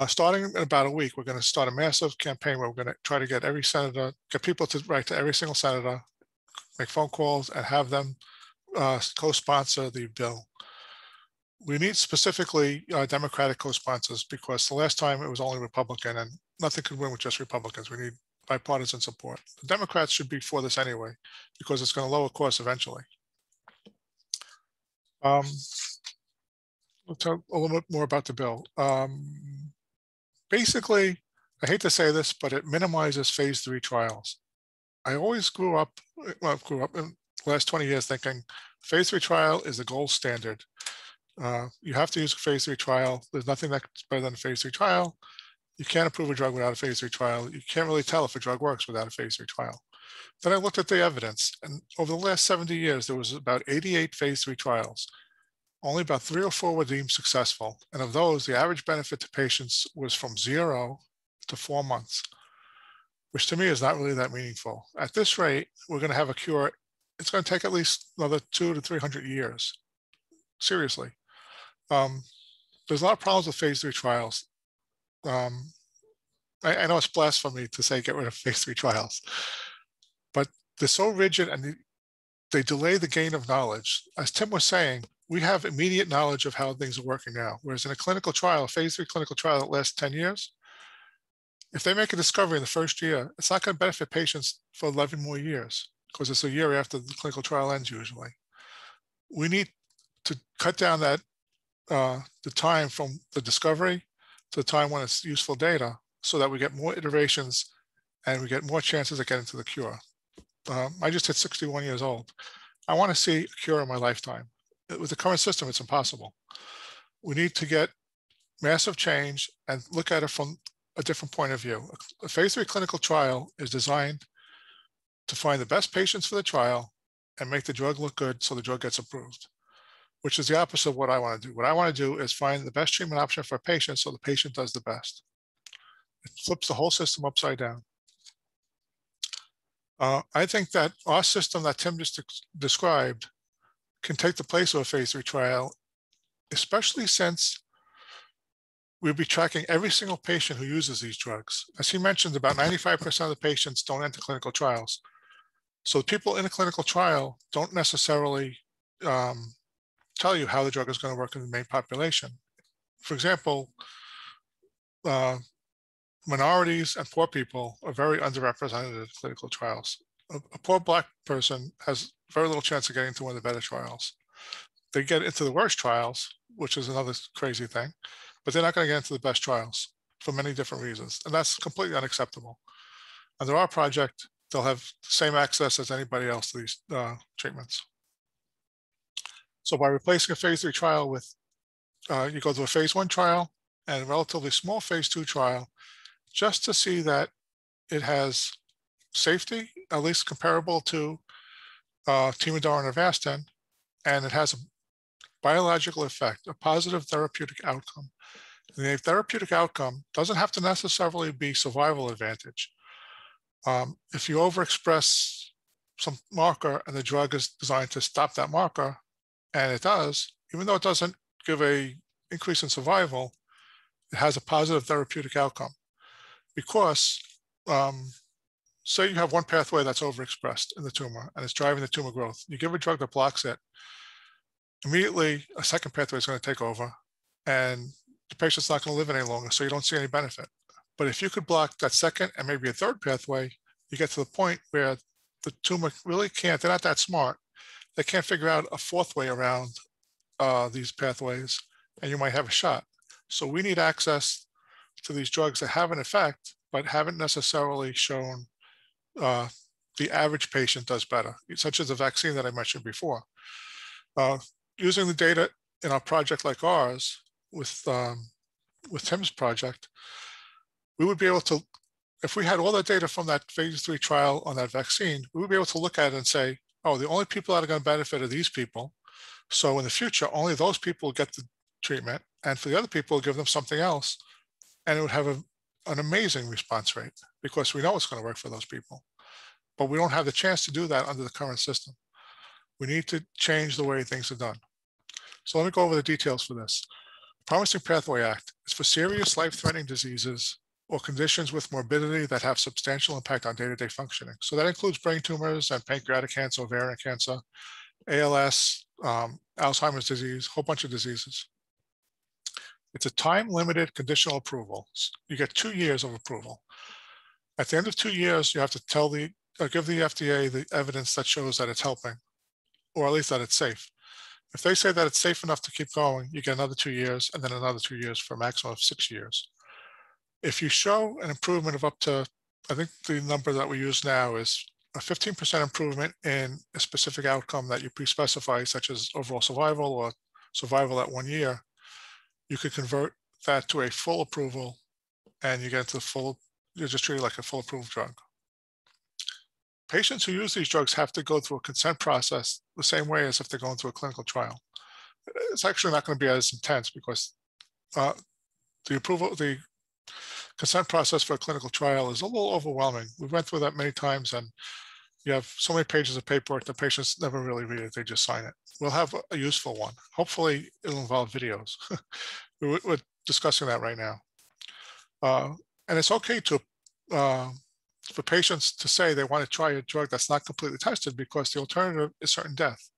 Starting in about a week, we're going to start a massive campaign where we're going to try to get every senator, get people to write to every single senator, make phone calls, and have them co-sponsor the bill. We need specifically Democratic co-sponsors because the last time it was only Republican, and nothing could win with just Republicans. We need bipartisan support. The Democrats should be for this anyway because it's going to lower costs eventually. We'll talk a little bit more about the bill. Basically, I hate to say this, but it minimizes phase 3 trials. I always grew up in the last 20 years thinking phase 3 trial is the gold standard. You have to use a phase 3 trial. There's nothing that's better than a phase 3 trial. You can't approve a drug without a phase 3 trial. You can't really tell if a drug works without a phase 3 trial. Then I looked at the evidence, and over the last 70 years, there was about 88 phase 3 trials. Only about 3 or 4 were deemed successful. And of those, the average benefit to patients was from 0 to 4 months, which to me is not really that meaningful. At this rate, we're going to have a cure. It's going to take at least another 200 to 300 years. Seriously. There's a lot of problems with phase 3 trials. I know it's blasphemy to say get rid of phase 3 trials, but they're so rigid and they delay the gain of knowledge. As Tim was saying, we have immediate knowledge of how things are working now. Whereas in a clinical trial, a phase 3 clinical trial that lasts 10 years, if they make a discovery in the first year, it's not going to benefit patients for 11 more years because it's a year after the clinical trial ends usually. We need to cut down that the time from the discovery to the time when it's useful data so that we get more iterations and we get more chances of getting to the cure. I just hit 61 years old. I want to see a cure in my lifetime. With the current system, it's impossible. We need to get massive change and look at it from a different point of view. A phase 3 clinical trial is designed to find the best patients for the trial and make the drug look good so the drug gets approved, which is the opposite of what I want to do. What I want to do is find the best treatment option for a patient so the patient does the best. It flips the whole system upside down. I think that our system that Tim just described can take the place of a phase 3 trial, especially since we'll be tracking every single patient who uses these drugs. As he mentioned, about 95% of the patients don't enter clinical trials. So the people in a clinical trial don't necessarily tell you how the drug is going to work in the main population. For example, minorities and poor people are very underrepresented in clinical trials. A poor Black person has very little chance of getting into one of the better trials. They get into the worst trials, which is another crazy thing, but they're not going to get into the best trials for many different reasons. And that's completely unacceptable. Under our project, they'll have the same access as anybody else to these treatments. So by replacing a phase 3 trial with, you go to a phase 1 trial and a relatively small phase 2 trial, just to see that it has safety, at least comparable to Tumor and Avastin, and it has a biological effect, a positive therapeutic outcome. And the therapeutic outcome doesn't have to necessarily be survival advantage. If you overexpress some marker and the drug is designed to stop that marker, and it does, even though it doesn't give an increase in survival, it has a positive therapeutic outcome. Because say you have one pathway that's overexpressed in the tumor and it's driving the tumor growth. You give a drug that blocks it, immediately a second pathway is going to take over and the patient's not going to live any longer, so you don't see any benefit. But if you could block that second and maybe a third pathway, you get to the point where the tumor really can't, they're not that smart. They can't figure out a fourth way around these pathways, and you might have a shot. So we need access to these drugs that have an effect, but haven't necessarily shown the average patient does better, such as the vaccine that I mentioned before. Using the data in a project like ours with Tim's project, we would be able to, if we had all the data from that phase 3 trial on that vaccine, we would be able to look at it and say, oh, the only people that are going to benefit are these people. So in the future, only those people will get the treatment. And for the other people, we'll give them something else. And it would have an amazing response rate because we know it's going to work for those people. But we don't have the chance to do that under the current system. We need to change the way things are done. So let me go over the details for this. Promising Pathway Act is for serious life-threatening diseases or conditions with morbidity that have substantial impact on day-to-day functioning. So that includes brain tumors and pancreatic cancer, ovarian cancer, ALS, Alzheimer's disease, a whole bunch of diseases. It's a time-limited conditional approval. You get 2 years of approval. At the end of 2 years, you have to give the FDA the evidence that shows that it's helping, or at least that it's safe. If they say that it's safe enough to keep going, you get another 2 years and then another 2 years for a maximum of 6 years. If you show an improvement of up to, I think the number that we use now is a 15% improvement in a specific outcome that you pre-specify, such as overall survival or survival at 1 year, you could convert that to a full approval and you get into the full, you're just treated like a full approved drug. Patients who use these drugs have to go through a consent process the same way as if they're going through a clinical trial. It's actually not going to be as intense because the consent process for a clinical trial is a little overwhelming. We went through that many times and you have so many pages of paperwork that patients never really read it, they just sign it. We'll have a useful one. Hopefully it'll involve videos. We're discussing that right now. And it's okay to for patients to say they want to try a drug that's not completely tested because the alternative is certain death.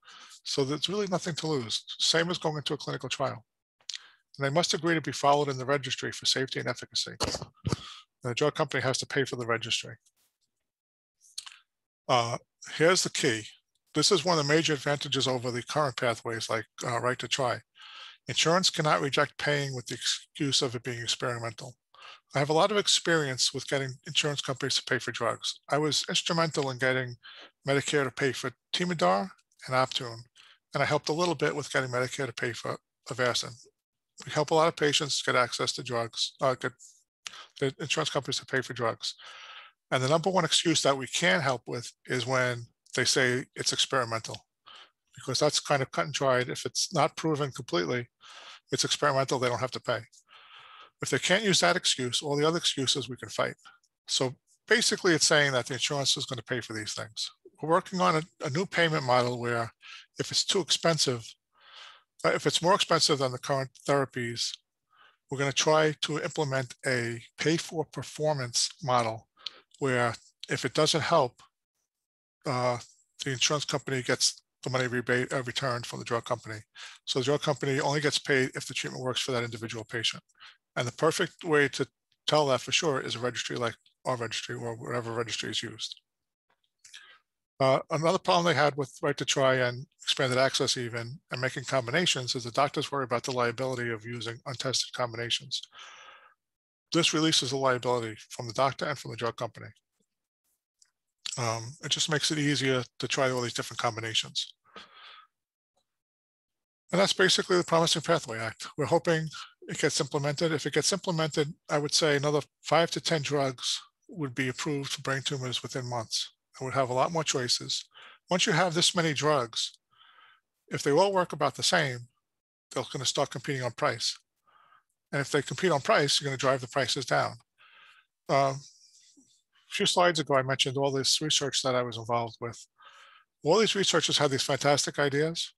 So there's really nothing to lose. Same as going into a clinical trial. And they must agree to be followed in the registry for safety and efficacy. The drug company has to pay for the registry. Here's the key. This is one of the major advantages over the current pathways like right to try. Insurance cannot reject paying with the excuse of it being experimental. I have a lot of experience with getting insurance companies to pay for drugs. I was instrumental in getting Medicare to pay for Timidar and Optune, and I helped a little bit with getting Medicare to pay for Avastin. We help a lot of patients get access to drugs, get the insurance companies to pay for drugs. And the number one excuse that we can help with is when they say it's experimental, because that's kind of cut and dried. If it's not proven completely, it's experimental, they don't have to pay. If they can't use that excuse, all the other excuses we can fight. So basically it's saying that the insurance is going to pay for these things. We're working on a new payment model where if it's too expensive, if it's more expensive than the current therapies, we're going to try to implement a pay for performance model where if it doesn't help, the insurance company gets the money returned from the drug company. So the drug company only gets paid if the treatment works for that individual patient. And the perfect way to tell that for sure is a registry like our registry or whatever registry is used. Another problem they had with right to try and expanded access even and making combinations is the doctors worry about the liability of using untested combinations. This releases the liability from the doctor and from the drug company. It just makes it easier to try all these different combinations. And that's basically the Promising Pathway Act. We're hoping it gets implemented. If it gets implemented, I would say another 5 to 10 drugs would be approved for brain tumors within months. And would have a lot more choices. Once you have this many drugs, if they all work about the same, they're going to start competing on price. And if they compete on price, you're going to drive the prices down. A few slides ago, I mentioned all this research that I was involved with. All these researchers had these fantastic ideas.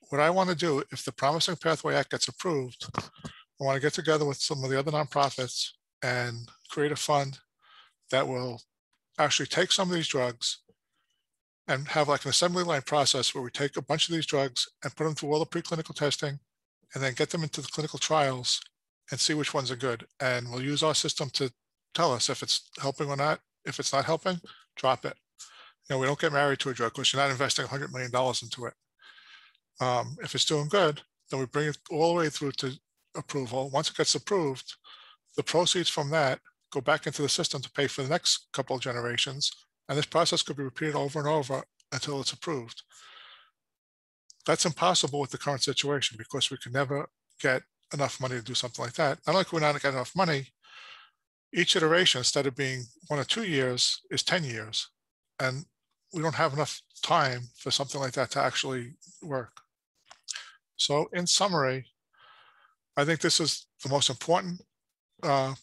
What I want to do, if the Promising Pathway Act gets approved, I want to get together with some of the other nonprofits and create a fund that will actually take some of these drugs and have like an assembly line process where we take a bunch of these drugs and put them through all the preclinical testing and then get them into the clinical trials and see which ones are good. And we'll use our system to tell us if it's helping or not. If it's not helping, drop it. You know, we don't get married to a drug because you're not investing $100 million into it. If it's doing good, then we bring it all the way through to approval. Once it gets approved, the proceeds from that go back into the system to pay for the next couple of generations. And this process could be repeated over and over until it's approved. That's impossible with the current situation because we can never get enough money to do something like that. Not like we're not getting enough money. Each iteration, instead of being 1 or 2 years, is 10 years. And we don't have enough time for something like that to actually work. So in summary, I think this is the most important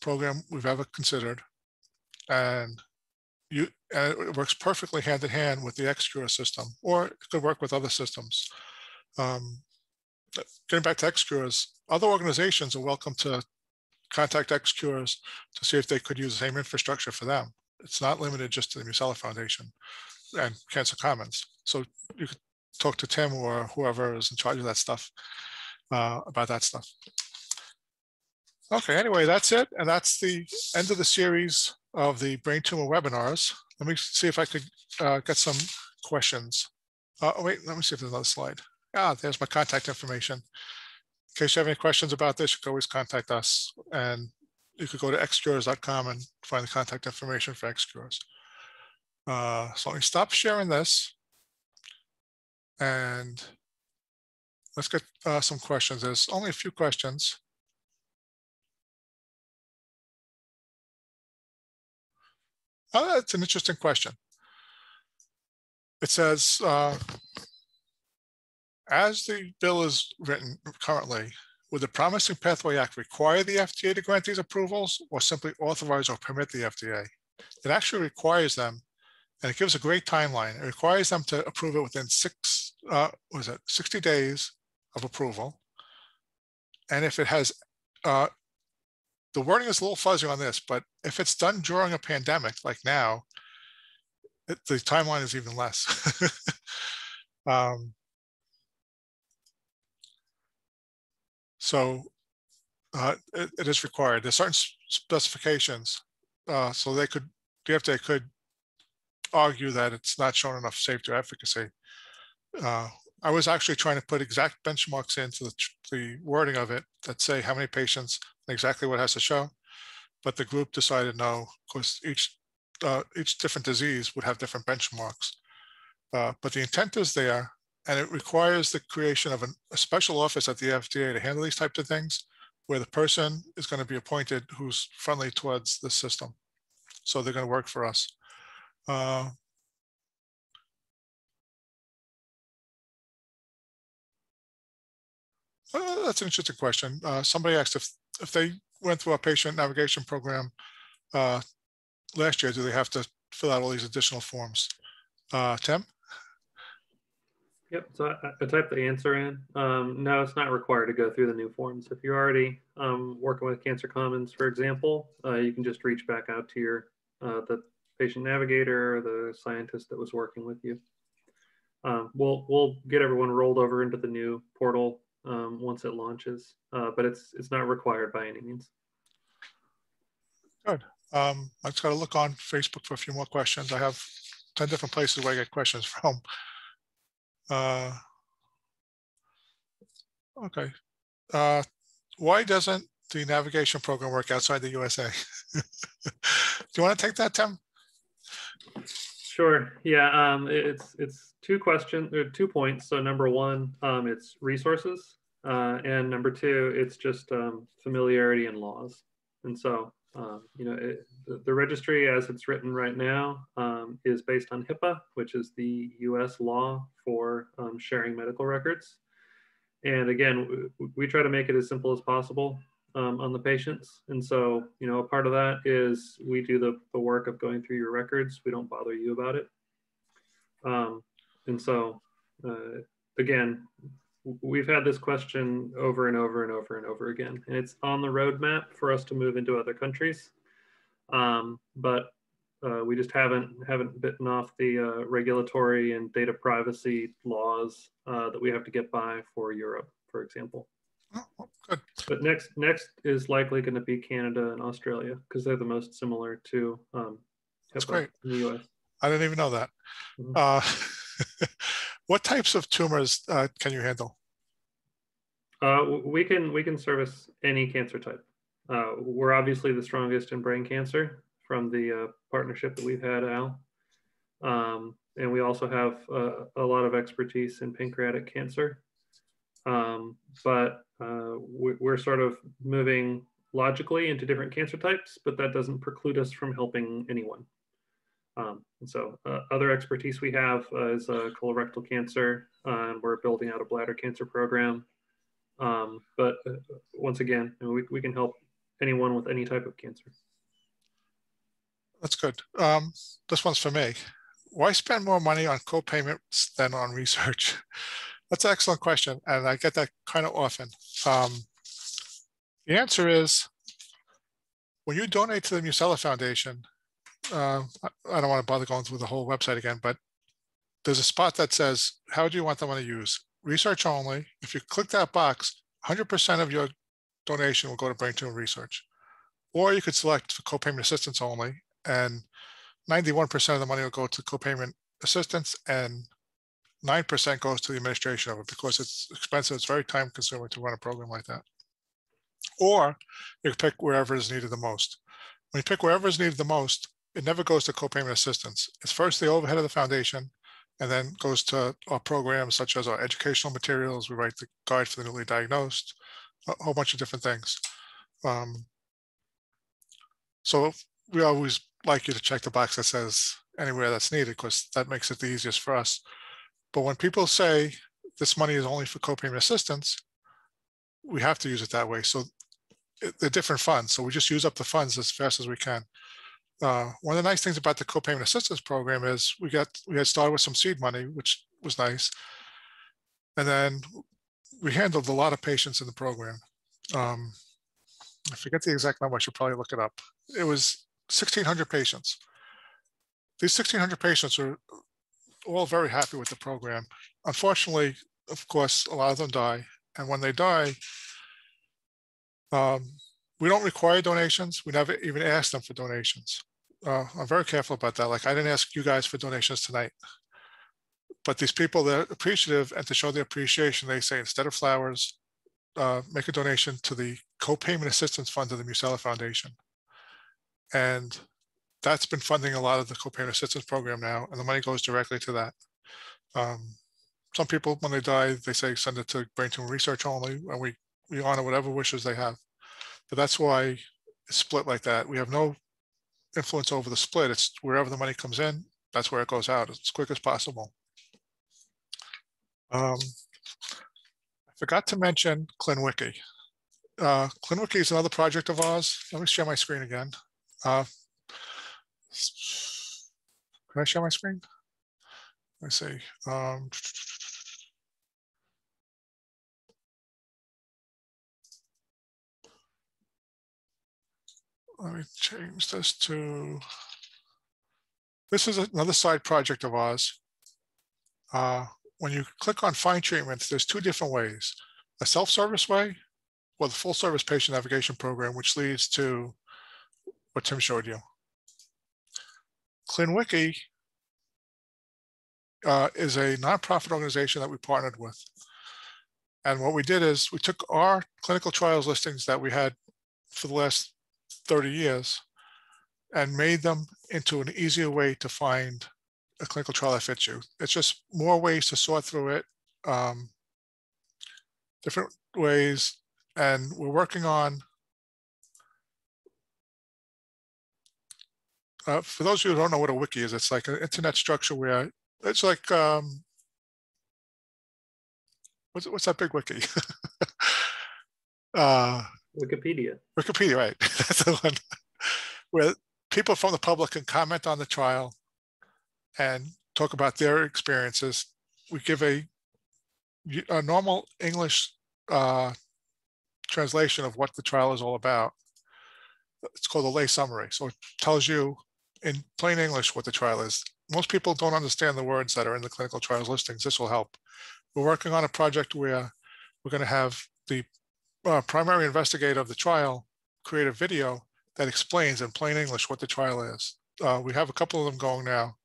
program we've ever considered. And it works perfectly hand in hand with the xCures system, or it could work with other systems. Getting back to xCures, other organizations are welcome to contact xCures to see if they could use the same infrastructure for them. It's not limited just to the Musella Foundation and Cancer Commons. So you could talk to Tim or whoever is in charge of that stuff about that stuff. Okay, anyway, that's it. And that's the end of the series of the brain tumor webinars. Let me see if I could get some questions. Wait, let me see if there's another slide. There's my contact information. In case you have any questions about this, you can always contact us. And you could go to xCures.com and find the contact information for xCures. So let me stop sharing this. And let's get some questions. There's only a few questions. Oh, that's an interesting question. It says, as the bill is written currently, would the Promising Pathway Act require the FDA to grant these approvals or simply authorize or permit the FDA? It actually requires them, and it gives a great timeline. It requires them to approve it within 60 days of approval. And if it has, the wording is a little fuzzy on this, but if it's done during a pandemic like now, the timeline is even less. So it is required. There's certain specifications, so the FDA could argue that it's not shown enough safety or efficacy. I was actually trying to put exact benchmarks into the wording of it that say how many patients and exactly what it has to show, but the group decided no, because each different disease would have different benchmarks. But the intent is there, and it requires the creation of a special office at the FDA to handle these types of things, where the person is going to be appointed who's friendly towards the system. So they're going to work for us. That's an interesting question. Somebody asked if they went through a patient navigation program last year, do they have to fill out all these additional forms? Tim? Yep, so I typed the answer in. No, it's not required to go through the new forms. If you're already working with Cancer Commons, for example, you can just reach back out to your the patient navigator or the scientist that was working with you. We'll get everyone rolled over into the new portal once it launches, but it's not required by any means. Good. I just got to look on Facebook for a few more questions. I have 10 different places where I get questions from. Okay. Why doesn't the navigation program work outside the USA? Do you want to take that, Tim? Sure. Yeah. It's two questions or 2 points. So number one, it's resources, and number two, it's just familiarity and laws. And so the registry, as it's written right now, is based on HIPAA, which is the U.S. law for sharing medical records. And again, we try to make it as simple as possible on the patients. And so, a part of that is we do the work of going through your records. We don't bother you about it. And so, again, we've had this question over and over and over and over again, and it's on the roadmap for us to move into other countries. But we just haven't bitten off the regulatory and data privacy laws that we have to get by for Europe, for example. Oh, good. But next is likely going to be Canada and Australia because they're the most similar to That's great. In the US. I didn't even know that. Mm-hmm. What types of tumors can you handle? We can service any cancer type. We're obviously the strongest in brain cancer from the partnership that we've had, Al. And we also have a lot of expertise in pancreatic cancer. But we're sort of moving logically into different cancer types, but that doesn't preclude us from helping anyone. And so other expertise we have is colorectal cancer, and we're building out a bladder cancer program. But once again, we can help anyone with any type of cancer. That's good. This one's for me. Why spend more money on co-payments than on research? That's an excellent question, and I get that kind of often. The answer is, when you donate to the Musella Foundation, I don't want to bother going through the whole website again, but there's a spot that says, how do you want the money used? Research only. If you click that box, 100% of your donation will go to brain tumor research. Or you could select for copayment assistance only, and 91% of the money will go to copayment assistance, and 9% goes to the administration of it because it's expensive. It's very time consuming to run a program like that. Or you can pick wherever is needed the most. When you pick wherever is needed the most, it never goes to copayment assistance. It's first the overhead of the foundation, and then goes to our programs such as our educational materials. We write the guide for the newly diagnosed, a whole bunch of different things. So we always like you to check the box that says anywhere that's needed, because that makes it the easiest for us. But when people say this money is only for copayment assistance, we have to use it that way. So they're different funds. So we just use up the funds as fast as we can. One of the nice things about the copayment assistance program is we had started with some seed money, which was nice. And then we handled a lot of patients in the program. I forget the exact number. I should probably look it up. It was 1,600 patients. These 1,600 patients were all very happy with the program. Unfortunately, of course, a lot of them die. And when they die, we don't require donations. We never even ask them for donations. I'm very careful about that. Like, I didn't ask you guys for donations tonight. But these people, they're appreciative, and to show their appreciation, they say, instead of flowers, make a donation to the Copayment Assistance Fund of the Musella Foundation. And that's been funding a lot of the Copayment Assistance program now, and the money goes directly to that. Some people, when they die, they say send it to brain tumor research only, and we honor whatever wishes they have. But that's why it's split like that. We have no influence over the split. It's wherever the money comes in, that's where it goes out as quick as possible. I forgot to mention ClinWiki. ClinWiki is another project of ours. Let me share my screen again. Can I share my screen? Let's see. Let me change this to, this is another side project of ours. When you click on find treatments, there's two different ways: a self-service way or the full service patient navigation program, which leads to what Tim showed you. ClinWiki is a nonprofit organization that we partnered with. And what we did is we took our clinical trials listings that we had for the last 30 years and made them into an easier way to find a clinical trial that fits you. It's just more ways to sort through it, different ways. And we're working on, for those of you who don't know what a wiki is, it's like an internet structure where it's like, what's that big wiki? Wikipedia. Wikipedia, right. That's the one where people from the public can comment on the trial and talk about their experiences. We give a normal English translation of what the trial is all about. It's called a lay summary. So it tells you in plain English what the trial is. Most people don't understand the words that are in the clinical trials listings. This will help. We're working on a project where we're going to have the primary investigator of the trial create a video that explains in plain English what the trial is. We have a couple of them going now,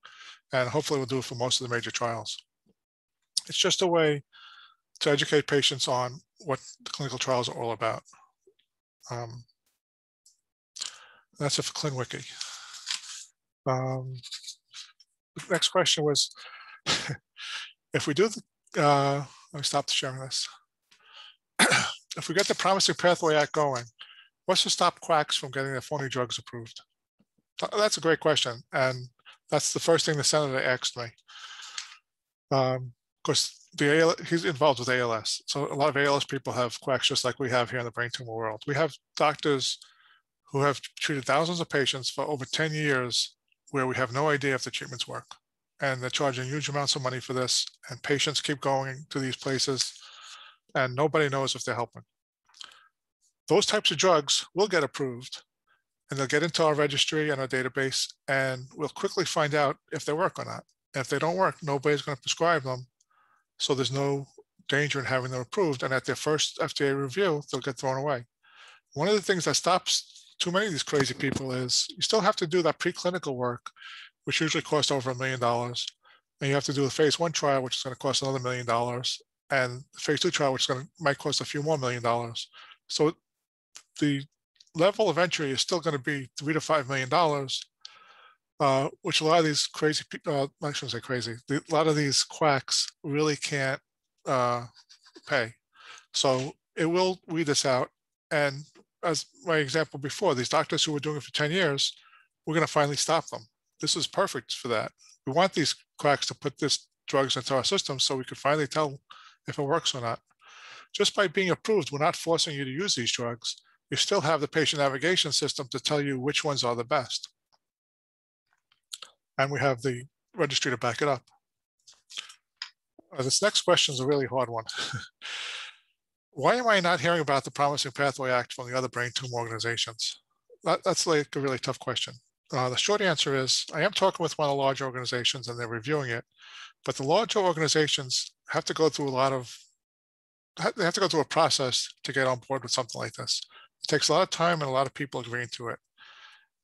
and hopefully we'll do it for most of the major trials. It's just a way to educate patients on what the clinical trials are all about. That's it for ClinWiki. The next question was, if we do the, let me stop sharing this. If we get the Promising Pathway Act going, what's to stop quacks from getting their phony drugs approved? That's a great question. And that's the first thing the senator asked me. Of course, he's involved with ALS. So a lot of ALS people have quacks just like we have here in the brain tumor world. We have doctors who have treated thousands of patients for over 10 years where we have no idea if the treatments work. And they're charging huge amounts of money for this, and patients keep going to these places, and nobody knows if they're helping. Those types of drugs will get approved, and they'll get into our registry and our database, and we'll quickly find out if they work or not. And if they don't work, nobody's going to prescribe them, so there's no danger in having them approved. And at their first FDA review, they'll get thrown away. One of the things that stops too many of these crazy people is you still have to do that preclinical work, which usually costs over $1 million. And you have to do a phase 1 trial, which is going to cost another $1 million. And the phase 2 trial, which might cost a few more $1 million. So the level of entry is still going to be $3 to $5 million, which a lot of these crazy people, I shouldn't say crazy, a lot of these quacks really can't pay. So it will weed us out. And as my example before, these doctors who were doing it for 10 years, we're going to finally stop them. This is perfect for that. We want these quacks to put these drugs into our system so we could finally tell if it works or not. Just by being approved, we're not forcing you to use these drugs. You still have the patient navigation system to tell you which ones are the best. And we have the registry to back it up. This next question is a really hard one. Why am I not hearing about the Promising Pathway Act from the other brain tumor organizations? That's like a really tough question. The short answer is I am talking with one of the larger organizations and they're reviewing it, but the larger organizations have to go through they have to go through a process to get on board with something like this. It takes a lot of time and a lot of people agreeing to it.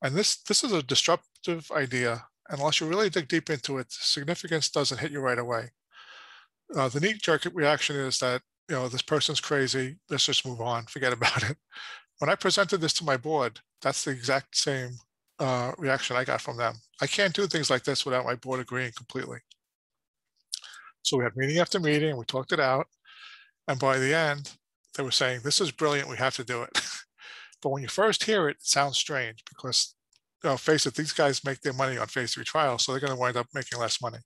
And this is a disruptive idea. Unless you really dig deep into it, significance doesn't hit you right away. The knee-jerk reaction is that, this person's crazy, let's just move on, forget about it. When I presented this to my board, that's the exact same reaction I got from them. I can't do things like this without my board agreeing completely. So we had meeting after meeting, and we talked it out. And by the end, they were saying, this is brilliant, we have to do it. But when you first hear it, it sounds strange because, face it, these guys make their money on phase 3 trials, so they're going to wind up making less money.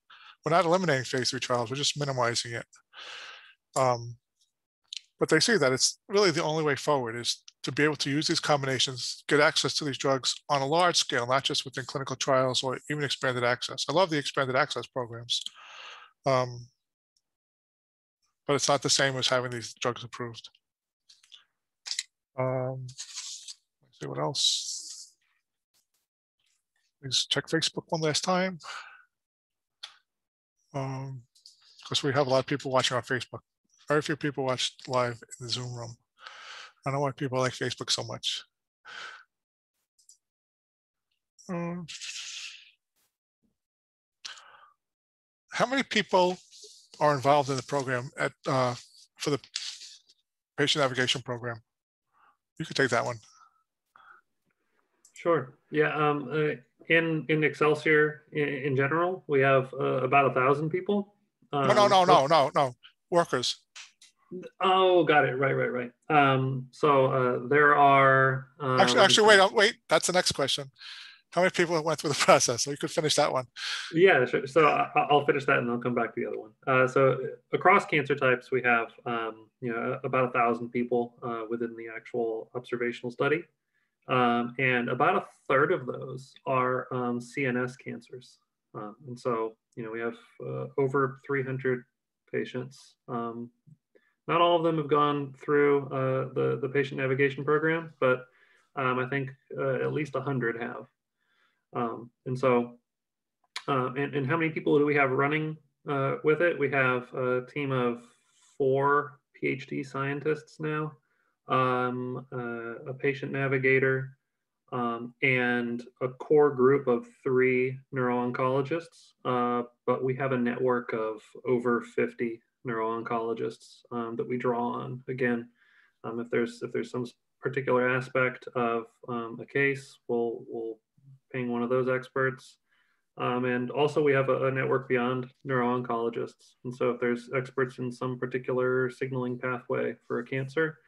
We're not eliminating phase 3 trials, we're just minimizing it. But they see that it's really the only way forward is to be able to use these combinations, get access to these drugs on a large scale, not just within clinical trials or even expanded access. I love the expanded access programs, but it's not the same as having these drugs approved. Let's see what else. Let's check Facebook one last time. Because we have a lot of people watching on Facebook. Very few people watch live in the Zoom room. I don't know why people like Facebook so much. How many people are involved in the program for the patient navigation program? You could take that one. Sure. Yeah. In Excelsior in general, we have about 1,000 people. No. Workers. Oh, got it. Right. So there are. Actually, wait. That's the next question. How many people went through the process? So you could finish that one. Yeah, sure. So I'll finish that and I'll come back to the other one. So across cancer types, we have about 1,000 people within the actual observational study. And about a third of those are CNS cancers. And so, we have over 300 patients. Not all of them have gone through the patient navigation program, but I think at least 100 have. And so, and how many people do we have running with it? We have a team of 4 PhD scientists now, a patient navigator, and a core group of 3 neuro-oncologists, but we have a network of over 50 neuro-oncologists that we draw on. Again, if there's some particular aspect of a case, we'll ping one of those experts. And also we have a network beyond neuro-oncologists. And so if there's experts in some particular signaling pathway for a cancer,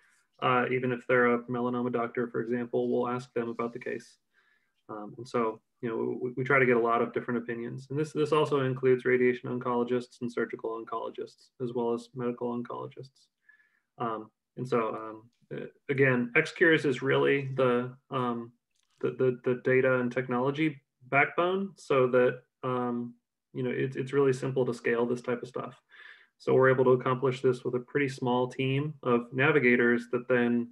even if they're a melanoma doctor, for example, we'll ask them about the case. And so, we try to get a lot of different opinions. And this also includes radiation oncologists and surgical oncologists, as well as medical oncologists. And so, again, xCures is really the the data and technology backbone so that it's really simple to scale this type of stuff. So we're able to accomplish this with a pretty small team of navigators that then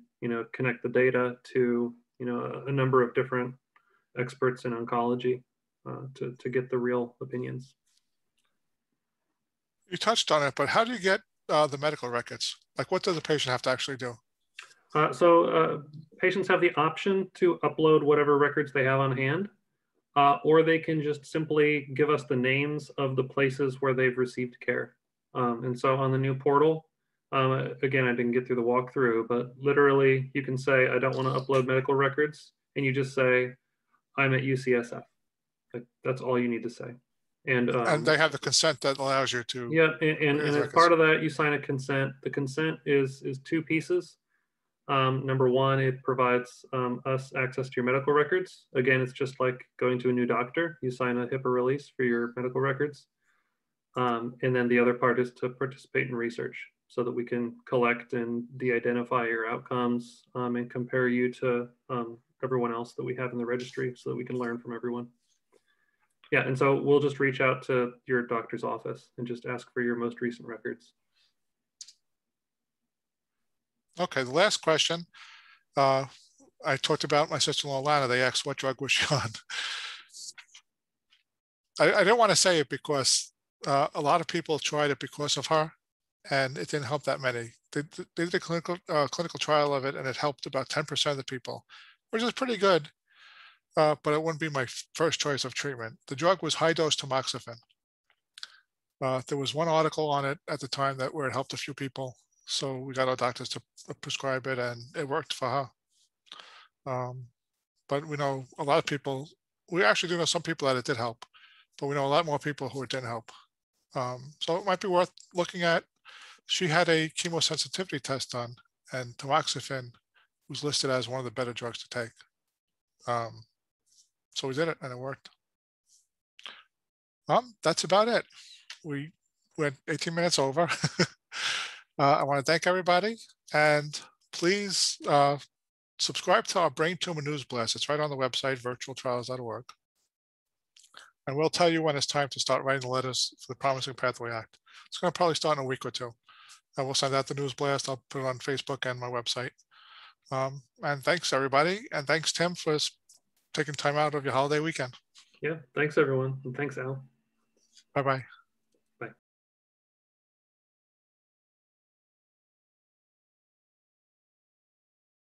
connect the data to a number of different experts in oncology to get the real opinions. You touched on it, but how do you get the medical records? Like, what does the patient have to actually do? So patients have the option to upload whatever records they have on hand, or they can just simply give us the names of the places where they've received care. And so on the new portal, again, I didn't get through the walkthrough, but literally you can say, I don't want to upload medical records. And you just say, I'm at UCSF. Like, that's all you need to say. And they have the consent that allows you to. Yeah, and as part of that, you sign a consent. The consent is two pieces. Number one, it provides us access to your medical records. Again, it's just like going to a new doctor. You sign a HIPAA release for your medical records. And then the other part is to participate in research so that we can collect and de-identify your outcomes and compare you to everyone else that we have in the registry so that we can learn from everyone. Yeah, and so we'll just reach out to your doctor's office and just ask for your most recent records. Okay, the last question. I talked about my sister-in-law, Lana. They asked what drug was she on. I didn't want to say it because a lot of people tried it because of her, and it didn't help that many. They did a clinical trial of it, and it helped about 10% of the people, which is pretty good. But it wouldn't be my first choice of treatment. The drug was high-dose tamoxifen. There was one article on it at the time where it helped a few people. So we got our doctors to prescribe it, and it worked for her. But we know a lot of people, we actually do know some people that it did help, but we know a lot more people who it didn't help. So it might be worth looking at. She had a chemosensitivity test done, and tamoxifen was listed as one of the better drugs to take. So we did it, and it worked. That's about it. We went 18 minutes over. I want to thank everybody, and please subscribe to our Brain Tumor News Blast. It's right on the website, virtualtrials.org. And we'll tell you when it's time to start writing the letters for the Promising Pathway Act. It's going to probably start in a week or two. And we'll send out the news blast. I'll put it on Facebook and my website. And thanks, everybody. And thanks, Tim, for taking time out of your holiday weekend. Yeah, thanks, everyone. And thanks, Al. Bye-bye.